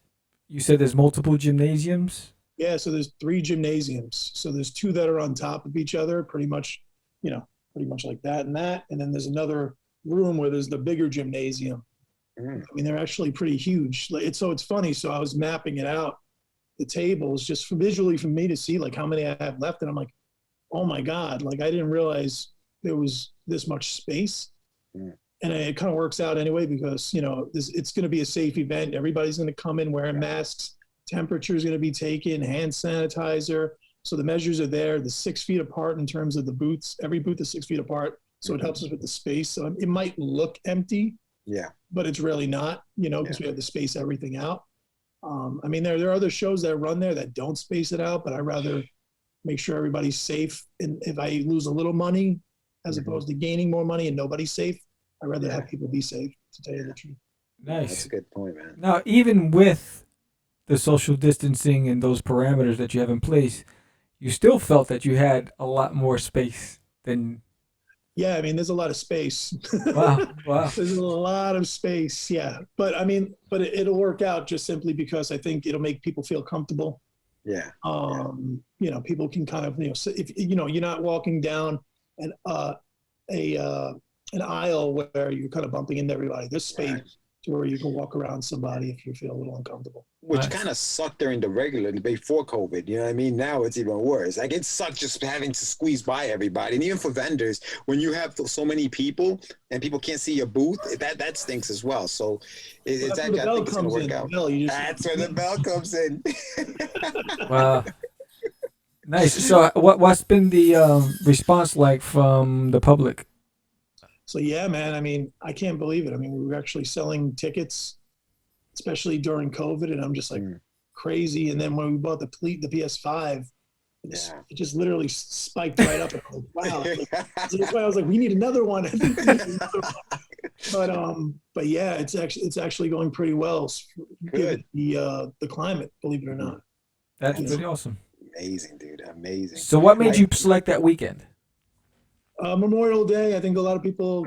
You said there's multiple gymnasiums?
Yeah, so there's 3 gymnasiums. So there's 2 that are on top of each other, pretty much like that. And then there's another room where there's the bigger gymnasium. I mean, they're actually pretty huge. It's funny. So I was mapping it out, the tables, just visually for me to see like how many I have left. And I'm like, oh my God, like I didn't realize there was this much space. And it kind of works out anyway, because, you know, it's going to be a safe event. Everybody's going to come in wearing masks. Temperature is going to be taken, hand sanitizer. So the measures are there. The 6 feet apart in terms of the booths. Every booth is 6 feet apart. So it helps us with the space. So it might look empty, but it's really not, you know, because we have to space everything out. I mean, there are other shows that run there that don't space it out, but I'd rather make sure everybody's safe. And if I lose a little money, as opposed to gaining more money and nobody's safe, I'd rather have people be safe, to tell you the truth.
Nice.
That's a good point, man.
Now, even with the social distancing and those parameters that you have in place, you still felt that you had a lot more space than...
Yeah, I mean, there's a lot of space.
Wow.
There's a lot of space, yeah. But I mean, it'll work out just simply because I think it'll make people feel comfortable.
Yeah.
You know, people can kind of, you know, if you know, you're not walking down an aisle where you're kind of bumping into everybody. There's space. to where you can walk around somebody if you feel a little uncomfortable.
Which
Nice.
kind of sucked during the regular before COVID. You know what I mean? Now it's even worse. Like it sucked just having to squeeze by everybody. And even for vendors, when you have so many people and people can't see your booth, that stinks as well. So it's
That's where
actually, I
the bell
think it's going to
comes
work
in.
out.
The bell, you just-
That's where the bell comes in.
Wow. Nice. So what's been the response like from the public?
So yeah, man, I mean, I can't believe it. I mean, we were actually selling tickets, especially during COVID, and I'm just like crazy. And then when we bought the PS5, it just literally spiked right up. And I'm like, wow. That's why I was like, we need another one. I think we need another one. But yeah, it's actually going pretty well. Given the climate, believe it or not.
That's pretty awesome.
Amazing, dude. Amazing.
So what made you select that weekend?
Memorial Day, I think a lot of people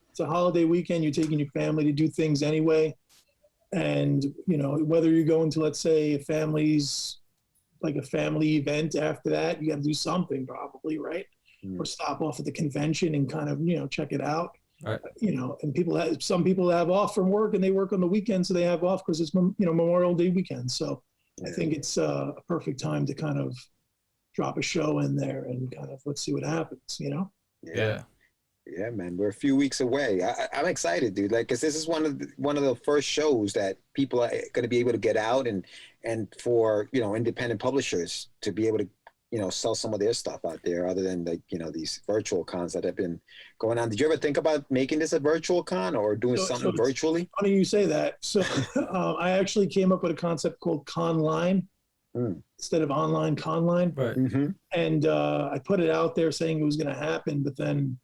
it's a holiday weekend. You're taking your family to do things anyway. And, you know, whether you're going to, let's say, a family event after that, you got to do something probably, right? Or stop off at the convention and kind of, you know, check it out.
Right.
You know, and some people have off from work and they work on the weekend, so they have off because it's, you know, Memorial Day weekend. So I think it's a perfect time to kind of drop a show in there and kind of let's see what happens, you know?
Yeah.
Yeah, man, we're a few weeks away. I'm excited, dude. Like, cause this is one of the first shows that people are going to be able to get out and for, you know, independent publishers to be able to, you know, sell some of their stuff out there other than like, you know, these virtual cons that have been going on. Did you ever think about making this a virtual con or doing something virtually?
Funny you say that. So I actually came up with a concept called Conline instead of online Conline.
Right.
Mm-hmm.
And I put it out there saying it was going to happen, but then,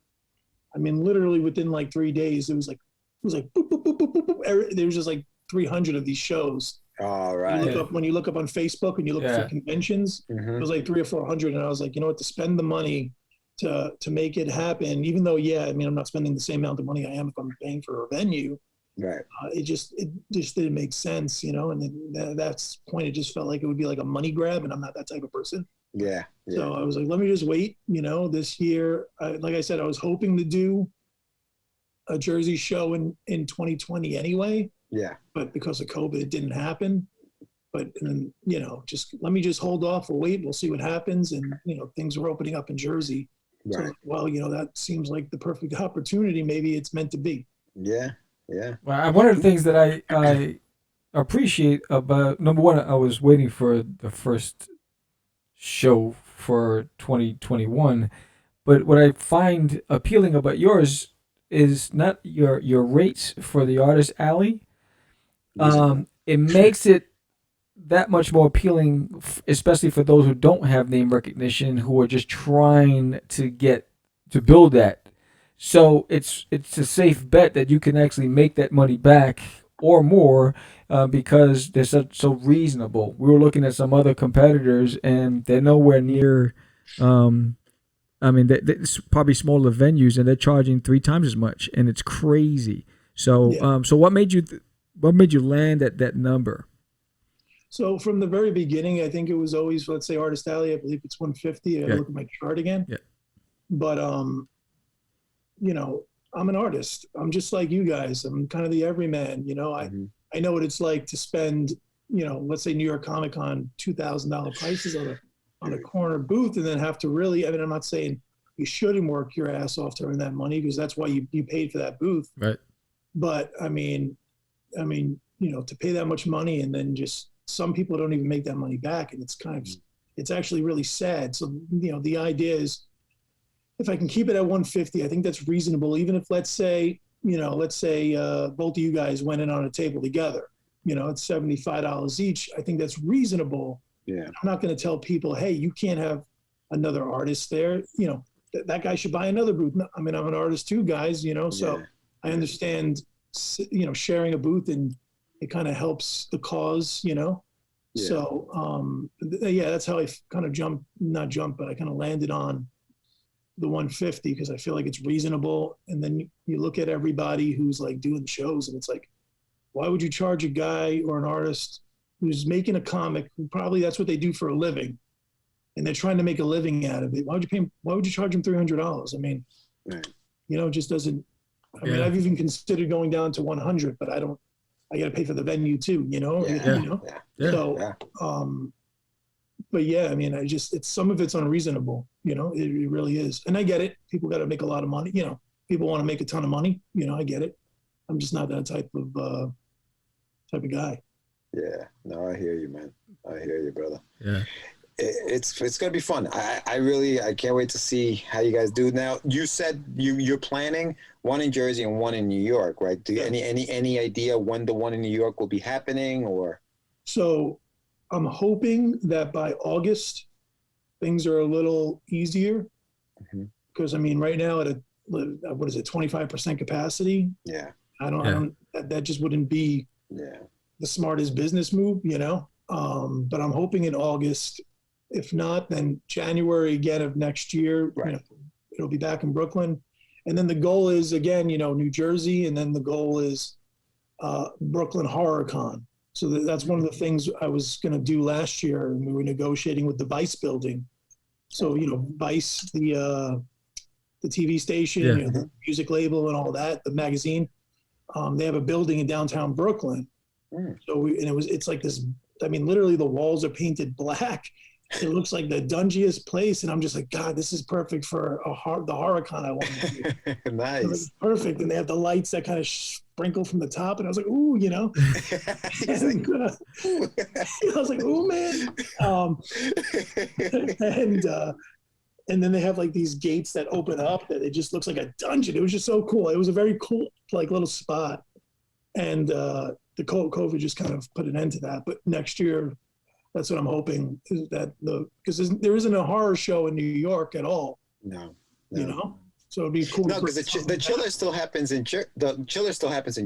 I mean, literally within like 3 days, it was like boop, boop, boop, boop, boop, boop. There was just like 300 of these shows.
All right.
When you look up on Facebook and you look for conventions, it was like 300 or 400, and I was like, you know what, to spend the money to make it happen, even though, I mean, I'm not spending the same amount of money I am if I'm paying for a venue.
Right.
It just didn't make sense, you know, and then that's the point. It just felt like it would be like a money grab, and I'm not that type of person.
Yeah.
So I was like, let me just wait, you know, this year. Like I said, I was hoping to do a Jersey show in 2020 anyway. Yeah. But because of COVID, it didn't happen. But, you know, let me just hold off. We'll wait. We'll see what happens. And, you know, things are opening up in Jersey. Right. So, well, you know, that seems like the perfect opportunity. Maybe it's meant to be.
Yeah. Yeah.
Well, one of the things that I appreciate about, number one, I was waiting for the first show for 2021, but what I find appealing about yours is not your rates for the Artist Alley. It makes it that much more appealing, especially for those who don't have name recognition, who are just trying to build that. So it's a safe bet that you can actually make that money back or more because they're so reasonable. We were looking at some other competitors and they're nowhere near. I mean, they're probably smaller venues and they're charging 3 times as much, and it's crazy. So, so what made you land at that number?
So from the very beginning, I think it was always, let's say, Artist Alley. I believe it's 150. I look at my chart again. Yeah. But you know, I'm an artist. I'm just like you guys. I'm kind of the everyman. You know, I know what it's like to spend, you know, let's say New York Comic Con, $2,000 prices on a corner booth, and then have to really. I mean, I'm not saying you shouldn't work your ass off to earn that money because that's why you paid for that booth. Right. But I mean, you know, to pay that much money and then just some people don't even make that money back, and it's kind of it's actually really sad. So, you know, the idea is, if I can keep it at 150, I think that's reasonable. Even if, let's say both of you guys went in on a table together, you know, it's $75 each. I think that's reasonable. Yeah. I'm not going to tell people, hey, you can't have another artist there. You know, that guy should buy another booth. I mean, I'm an artist too, guys, you know, so I understand, you know, sharing a booth and it kind of helps the cause, you know? Yeah. So, that's how I kind of I kind of landed on the 150 because I feel like it's reasonable. And then you look at everybody who's like doing shows and it's like, why would you charge a guy or an artist who's making a comic who probably that's what they do for a living and they're trying to make a living out of it? Why would you charge them $300? I mean, you know, it just doesn't, I mean, I've even considered going down to 100, but I don't I got to pay for the venue too, you know.
Yeah.
So, but yeah, I mean, it's some of it's unreasonable, you know. It really is, and I get it. People got to make a lot of money, you know. People want to make a ton of money, you know. I get it. I'm just not that type of guy.
Yeah, no, I hear you, man. I hear you, brother.
Yeah.
It's gonna be fun. I can't wait to see how you guys do. Now, you said you're planning one in Jersey and one in New York, right? Do you any idea when the one in New York will be happening, or?
So I'm hoping that by August things are a little easier, because I mean, right now at what is it, 25% capacity?
Yeah.
I don't. That just wouldn't be the smartest business move, you know. But I'm hoping in August. If not, then January again of next year, you know, it'll be back in Brooklyn. And then the goal is, again, you know, New Jersey. And then the goal is Brooklyn Horror Con. So that's one of the things I was going to do last year. And we were negotiating with the Vice building. So, you know, Vice, the TV station, you know, the music label and all that, the magazine, they have a building in downtown Brooklyn. So it's like this, I mean, literally the walls are painted black. It looks like the dungiest place, and I'm just like, God, this is perfect for the horror con I want to do.
Nice,
like, perfect. And they have the lights that kind of sprinkle from the top, and I was like, ooh, you know. I was like, ooh, man. And then they have like these gates that open up that it just looks like a dungeon. It was just so cool. It was a very cool, like, little spot, and the COVID just kind of put an end to that. But next year, that's what I'm hoping, is that because there isn't a horror show in New York at all.
No.
You know, so it'd be cool.
No, because the Chiller still happens in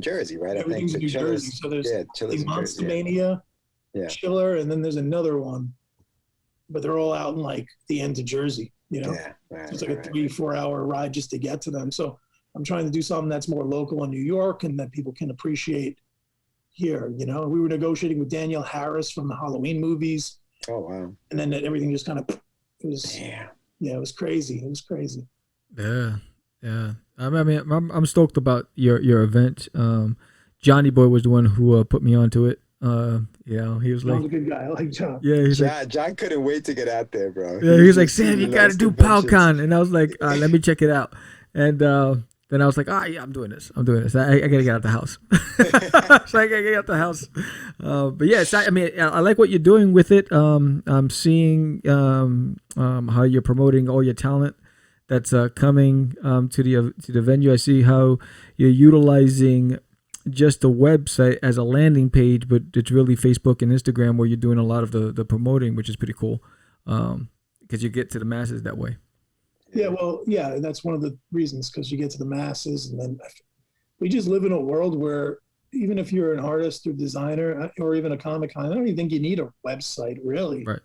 Jersey, right?
Everything's
I think
in New Jersey. So there's
Chiller's
Monster Mania, Chiller, and then there's another one, but they're all out in like the end of Jersey. You know, so it's like a 3-4 hour ride just to get to them. So I'm trying to do something that's more local in New York and that people can appreciate here. You know, we were negotiating with Danielle Harris from the Halloween movies.
Oh wow! And
then everything just kind of it was it was crazy. It was crazy.
Yeah. I mean, I'm stoked about your event. Johnny Boy was the one who put me onto it. You know, he was
John's a good guy. I like John.
Yeah,
John couldn't wait to get out there, bro.
Yeah, he was like, Sam, you got to do Pow Con, and I was like, let me check it out. And then I was like, yeah, I'm doing this. I gotta get out the house. So I gotta get out the house. But yes, I mean, I like what you're doing with it. I'm seeing how you're promoting all your talent that's coming to the venue. I see how you're utilizing just the website as a landing page, but it's really Facebook and Instagram where you're doing a lot of the promoting, which is pretty cool, because you get to the masses that way.
Yeah, well, yeah, that's one of the reasons, because you get to the masses, and then we just live in a world where even if you're an artist or designer or even a comic con, I don't even think you need a website, really.
Right.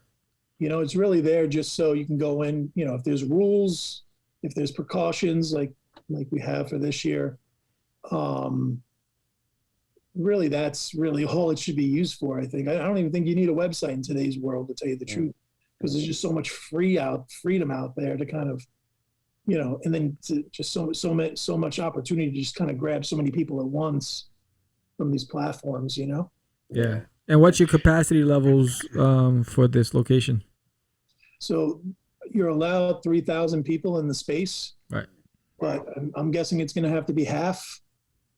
You know, it's really there just so you can go in, you know, if there's rules, if there's precautions like we have for this year, really that's really all it should be used for, I think. I don't even think you need a website in today's world, to tell you the truth, because there's just so much freedom out there to kind of, you know, and then just so much opportunity to just kind of grab so many people at once from these platforms, you know?
Yeah. And what's your capacity levels for this location?
So you're allowed 3,000 people in the space.
Right.
But I'm guessing it's going to have to be half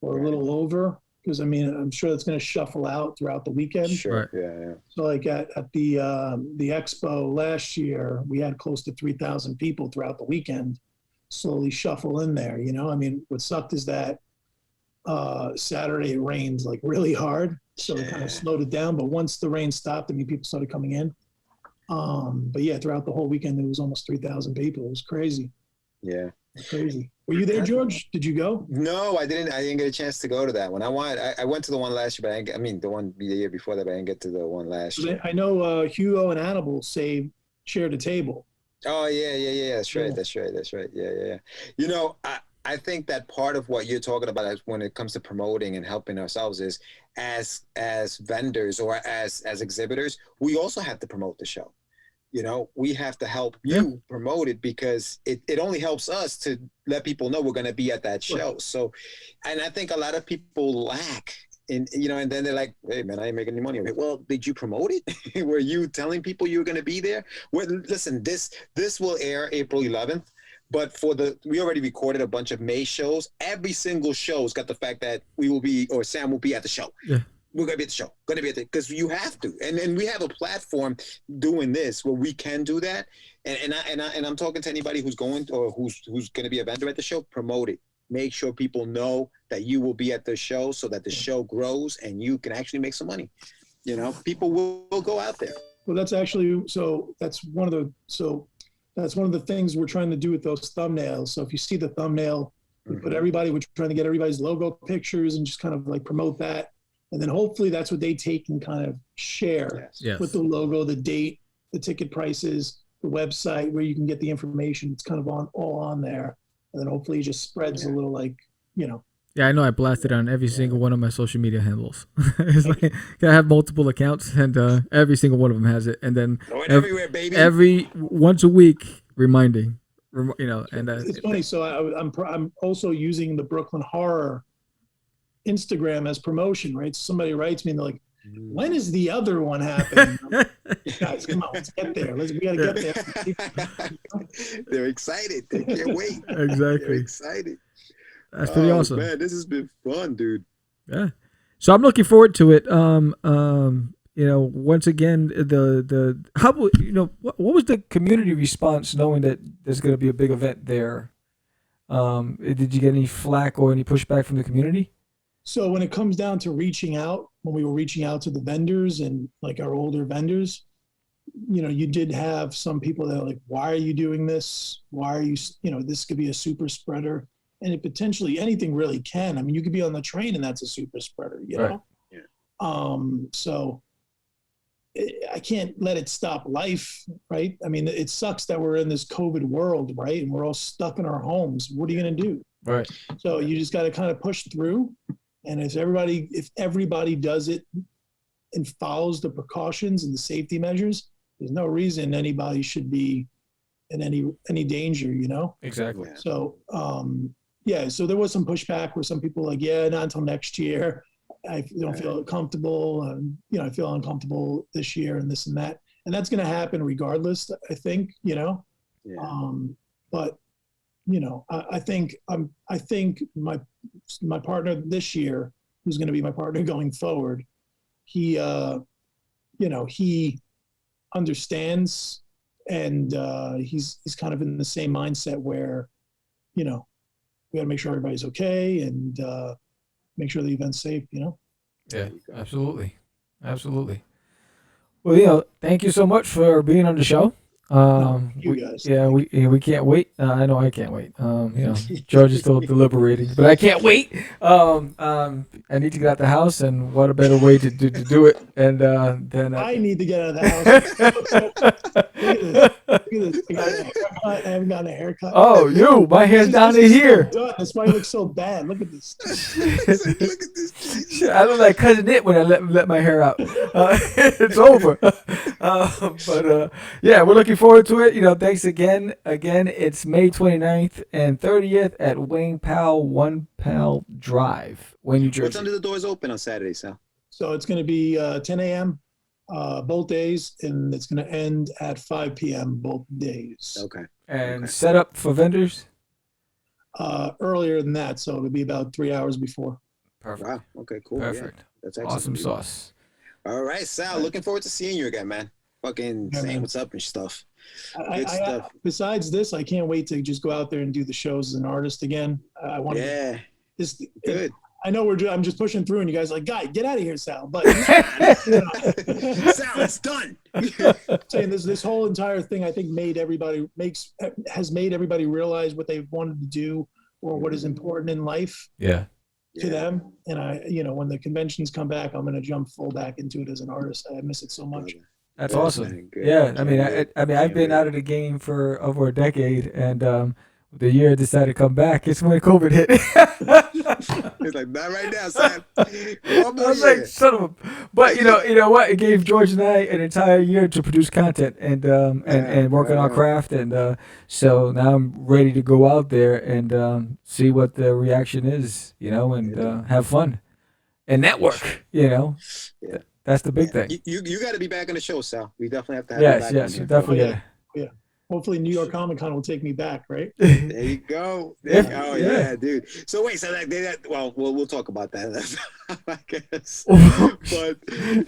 or a little over, because I mean, I'm sure it's going to shuffle out throughout the weekend.
Sure.
Right.
Yeah.
So like at the expo last year, we had close to 3,000 people throughout the weekend slowly shuffle in there. You know, I mean, what sucked is that Saturday it rained like really hard, so it kind of slowed it down. But once the rain stopped, I mean, people started coming in. But yeah, throughout the whole weekend, there was almost 3,000 people. It was crazy.
Yeah.
Crazy. Were you there, George? Did you go?
No, I didn't get a chance to go to that one. I went to the one last year, but the year before that, but I didn't get to the one last year.
I know Hugo and Annabelle shared a table.
Oh yeah. That's right. Yeah. You know, I think that part of what you're talking about is when it comes to promoting and helping ourselves is as vendors or as exhibitors, we also have to promote the show. You know, we have to help you promote it, because it only helps us to let people know we're going to be at that show. So, and I think a lot of people lack and and then they're like, hey man, I ain't making any money. I'm like, well, did you promote it? Were you telling people you were going to be there? Well, listen, this will air April 11th, but we already recorded a bunch of May shows. Every single show's got the fact that we will be, or Sam will be at the show.
Yeah.
We're gonna be at the show, because you have to, and we have a platform doing this where we can do that, and I'm talking to anybody who's going or who's going to be a vendor at the show. Promote it, make sure people know that you will be at the show, so that the show grows and you can actually make some money. People will go out there.
Well, that's actually that's one of the things we're trying to do with those thumbnails. So if you see the thumbnail, we put we're trying to get everybody's logo pictures and just kind of like promote that. And then hopefully that's what they take and kind of share with the logo, the date, the ticket prices, the website where you can get the information. It's kind of all on there. And then hopefully it just spreads a little
Yeah, I know I blasted on every single one of my social media handles. It's like I have multiple accounts and every single one of them has it. And then
everywhere, baby.
Every once a week reminding, and
it's funny. So I'm also using the Brooklyn Horror Instagram as promotion, right? So somebody writes me and they're like, when is the other one happening? Guys, come on, let's get there. We gotta get there.
They're excited. They can't wait.
Exactly.
They're excited.
That's pretty awesome.
Man, this has been fun, dude.
Yeah. So I'm looking forward to it. Once again, what was the community response knowing that there's going to be a big event there? Did you get any flack or any pushback from the community?
So when it comes down to reaching out, when we were reaching out to the vendors and like our older vendors, you did have some people that are like, why are you doing this? Why are you, this could be a super spreader. And it potentially, anything really can. I mean, you could be on the train and that's a super spreader, you know? Yeah. So I can't let it stop life, right? I mean, it sucks that we're in this COVID world, right? And we're all stuck in our homes. What are you going to do?
Right.
So you just got to kind of push through. And if everybody does it and follows the precautions and the safety measures, there's no reason anybody should be in any danger,
Exactly.
So, so there was some pushback where some people were like, yeah, not until next year. I don't feel comfortable. I feel uncomfortable this year and this and that. And that's going to happen regardless, I think, but I think my partner this year, who's going to be my partner going forward, he understands, and he's kind of in the same mindset where, we got to make sure everybody's okay and make sure the event's safe,
Yeah, absolutely. Well, thank you so much for being on the show.
You guys.
We can't wait. I know I can't wait. George is still deliberating, but I can't wait. I need to get out the house, and what a better way to do it. And then
I need to get out of the house. Look at this. I haven't gotten a haircut.
Oh, my hair's down to here.
That's why it looks so bad. Look at this.
Look at this.
I look like Cousin Nick when I let my hair out. It's over. But we're looking forward to it. Thanks again. It's May 29th and 30th at Wayne Powell 1 Powell Drive, Wayne, New Jersey.
What time do the doors open on Saturday, Sal?
So it's going to be 10 a.m. Both days, and it's going to end at 5 p.m. both days.
Okay.
And set up for vendors?
Earlier than that, so it'll be about 3 hours before.
Perfect.
Wow. Okay, cool.
Perfect.
Yeah, that's excellent.
Awesome sauce.
All right, Sal. Looking forward to seeing you again, man. Fucking saying what's up and stuff. Good stuff.
Besides this, I can't wait to just go out there and do the shows as an artist again. I want to.
Good.
I know I'm just pushing through, and you guys are like, "Guy, get out of here, Sal." But
Sal, it's done.
Saying this whole entire thing, I think has made everybody realize what they wanted to do or what is important in life.
Yeah.
To them, and when the conventions come back, I'm going to jump full back into it as an artist. I miss it so much.
That's awesome. Yeah, I mean, I've been out of the game for over a decade, and the year I decided to come back, it's when COVID hit.
He's like, not right now, Sam.
I was like, son of a. But you know what? It gave George and I an entire year to produce content and work on our craft, and so now I'm ready to go out there and see what the reaction is, and have fun. and network. You know, that's the big thing.
You got to be back on the show, Sal. We definitely have to have
Yes,
you back.
yes, you definitely got
Yeah. Hopefully, New York Comic Con will take me back, right?
There you go. Yeah, dude. So wait, so well, we'll talk about that, I guess. But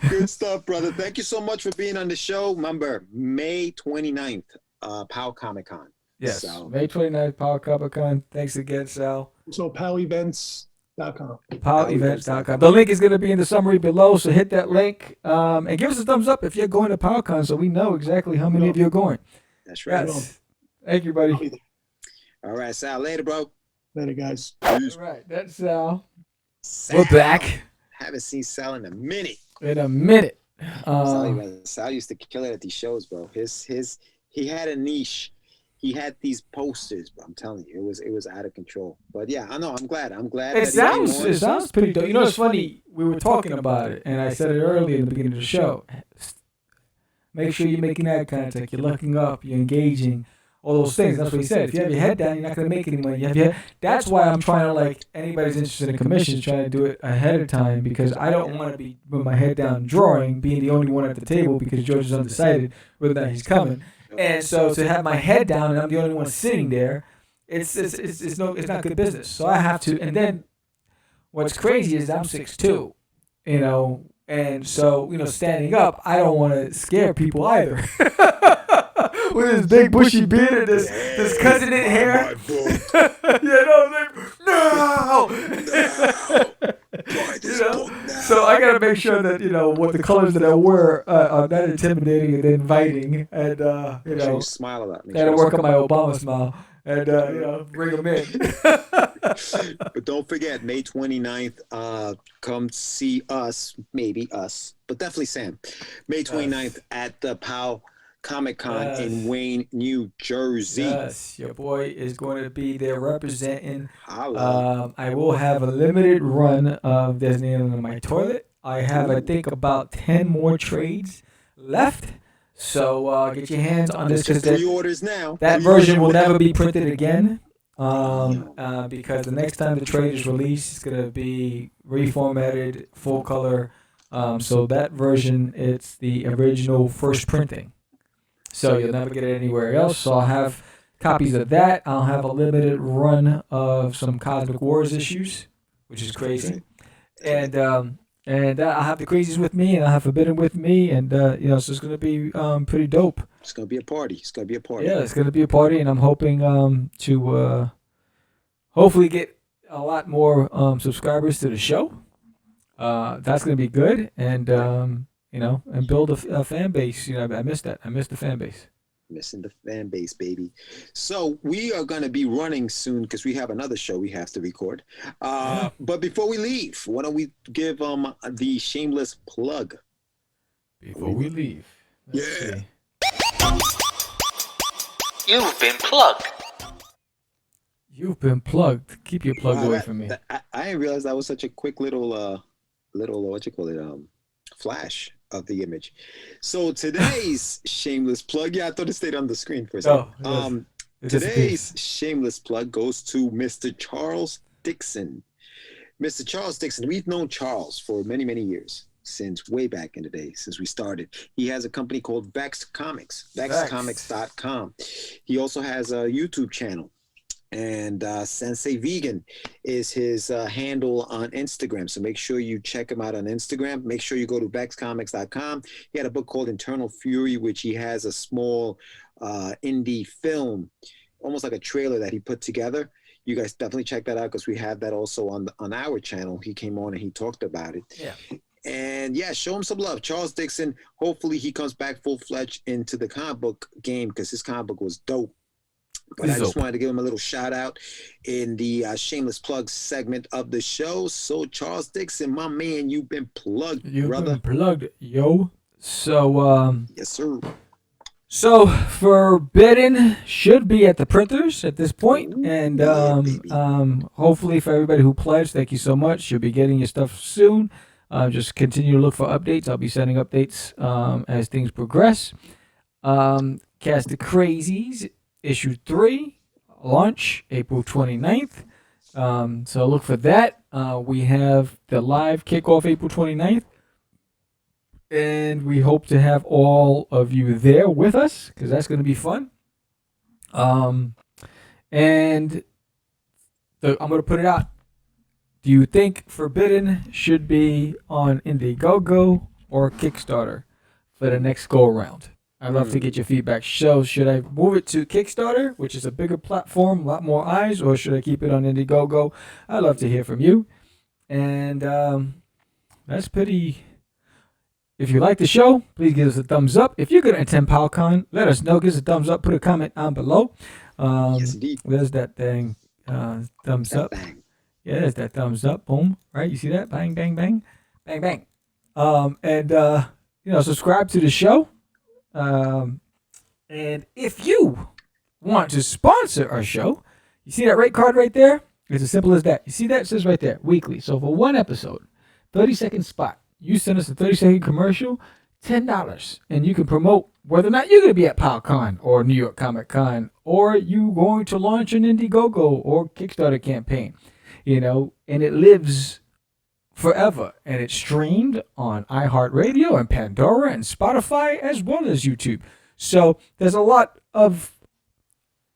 good stuff, brother. Thank you so much for being on the show. Remember, May 29th, Pow Comic Con.
Yes,
so.
May 29th, Pow Comic Con. Thanks again, Sal.
So PowEvents.com.
PowEvents.com. The link is going to be in the summary below, so hit that link and give us a thumbs up if you're going to PowCon, so we know exactly how many of you are going.
That's right.
Yes. Thank you, buddy.
All right, Sal. Later, bro.
Later, guys.
All right, that's Sal. We're back.
Haven't seen Sal in a minute.
Sal
used to kill it at these shows, bro. He had a niche. He had these posters, but I'm telling you, it was out of control. But yeah, I know. I'm glad.
It sounds pretty dope. You know, it's funny. We were talking about it, and I said it earlier in the beginning of the show. Make sure you're making eye contact. You're looking up. You're engaging. All those things. That's what he said. If you have your head down, you're not going to make any money. That's why I'm trying to, like, anybody's interested in commissions, trying to do it ahead of time, because I don't want to be with my head down drawing, being the only one at the table because George is undecided whether or not he's coming. And so to have my head down and I'm the only one sitting there, it's not good business. So I have to. And then what's crazy is I'm 6'2", you know, and so, you know, standing up, I don't want to scare people either. With his big bushy beard and this cousin in hair. So I gotta make sure that, you know, what the colors that I wear are not intimidating and inviting, and you know,
you smile a lot.
Gotta work on my Obama smile, and you know, bring them in.
But don't forget, May 29th, come see us, maybe us, but definitely Sam. May 29th at the Pow Comic Con in Wayne, New Jersey.
Yes, your boy is going to be there representing. I will have a limited run of There's Nail in My Toilet. I have, I think, about 10 more trades left. So get your hands on this, because
pre-orders now.
That version will never be printed again. Because the next time the trade is released, it's going to be reformatted, full color. So that version, it's the original first printing. So you'll never get it anywhere else. So I'll have copies of that. I'll have a limited run of some Cosmic Wars issues, which is crazy. And I'll have the Crazies with me, and I'll have Forbidden with me, and you know, so it's gonna be pretty dope.
It's gonna be a party.
Yeah, it's gonna be a party, and I'm hoping to hopefully get a lot more subscribers to the show. That's gonna be good, and you know, and build a fan base. You know, I missed that. I missed the fan base.
Missing the fan base, baby. So we are going to be running soon because we have another show we have to record. But before we leave, why don't we give the shameless plug?
Before we leave. Let's see.
You've been plugged.
You've been plugged. Keep your plug away from me.
I didn't realize that was such a quick little what you call it, flash of the image. So today's shameless plug, I thought it stayed on the screen for a second. Today's shameless plug goes to Mr. Charles Dixon. Mr. Charles Dixon, we've known Charles for many, many years, since way back in the day, since we started. He has a company called Vex Comics, vexcomics.com. He also has a YouTube channel. And Sensei Vegan is his handle on Instagram. So make sure you check him out on Instagram. Make sure you go to vexcomics.com. He had a book called Internal Fury, which he has a small indie film, almost like a trailer that he put together. You guys definitely check that out, because we have that also on our channel. He came on and he talked about it.
Yeah.
And yeah, show him some love. Charles Dixon, hopefully he comes back full-fledged into the comic book game, because his comic book was dope. But I just wanted to give him a little shout out in the shameless plug segment of the show. So Charles Dixon, my man, you've been plugged, brother.
Been plugged, yo. So
yes, sir.
So Forbidden should be at the printers at this point. And hopefully for everybody who pledged, thank you so much. You'll be getting your stuff soon. Just continue to look for updates. I'll be sending updates as things progress. Catch the Crazees. Issue 3, launch April 29th. So look for that. We have the live kickoff April 29th. And we hope to have all of you there with us because that's going to be fun. And I'm going to put it out. Do you think Forbidden should be on Indiegogo or Kickstarter for the next go around? I'd love to get your feedback. So should I move it to Kickstarter, which is a bigger platform, a lot more eyes, or should I keep it on Indiegogo? I'd love to hear from you. And that's pretty... If you like the show, please give us a thumbs up. If you're going to attend Pow Con, let us know. Give us a thumbs up. Put a comment down below.
Yes, indeed.
There's that thing. Thumbs up.
Bang.
Yeah, there's that thumbs up. Boom. Right? You see that? Bang, bang, bang. Bang, bang. And subscribe to the show. And if you want to sponsor our show, you see that rate card right there? It's as simple as that. You see that? It says right there, weekly. So for one episode, 30-second spot, you send us a 30-second commercial, $10. And you can promote whether or not you're going to be at Pow Con or New York Comic Con, or you going to launch an Indiegogo or Kickstarter campaign, and it lives forever. And it's streamed on iHeartRadio and Pandora and Spotify as well as YouTube. So there's a lot of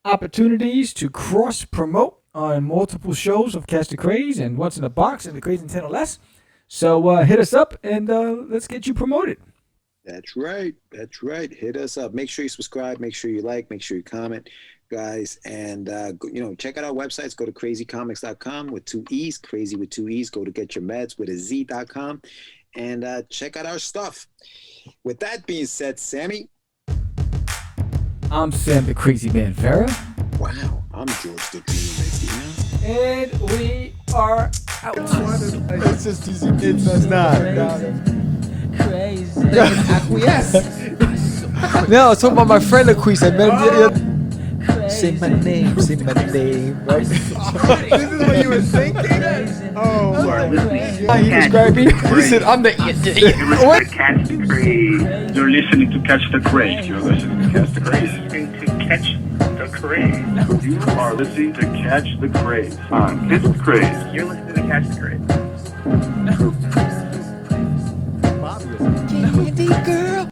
opportunities to cross-promote on multiple shows of Catch the Craze and What's in the Box and the Craze Intent or Less. So hit us up and let's get you promoted.
That's right. That's right. Hit us up. Make sure you subscribe. Make sure you like. Make sure you comment, guys. And, check out our websites. Go to crazycomics.com with 2 E's. Crazy with 2 E's. Go to getyourmeds with a Z.com. And check out our stuff. With that being said, Sammy.
I'm Sam the Crazy Man Vera.
Wow. I'm George the Dream Medina.
And we are out.
It's just easy. It's not.
Crazy.
Acquiesce. No, I was talking about my friend Acquiesce. I met him. Say my name. Say my name. Right? This is what you were thinking? Oh, my God. He described me. He said, I'm the idiot.
What? Catch the Craze.
You're listening to Catch the Craze. You're listening to Catch the Craze.
To Catch the Craze.
You are listening to Catch the Craze on Catch the Craze.
You're listening to Catch the Craze.
Candy girl.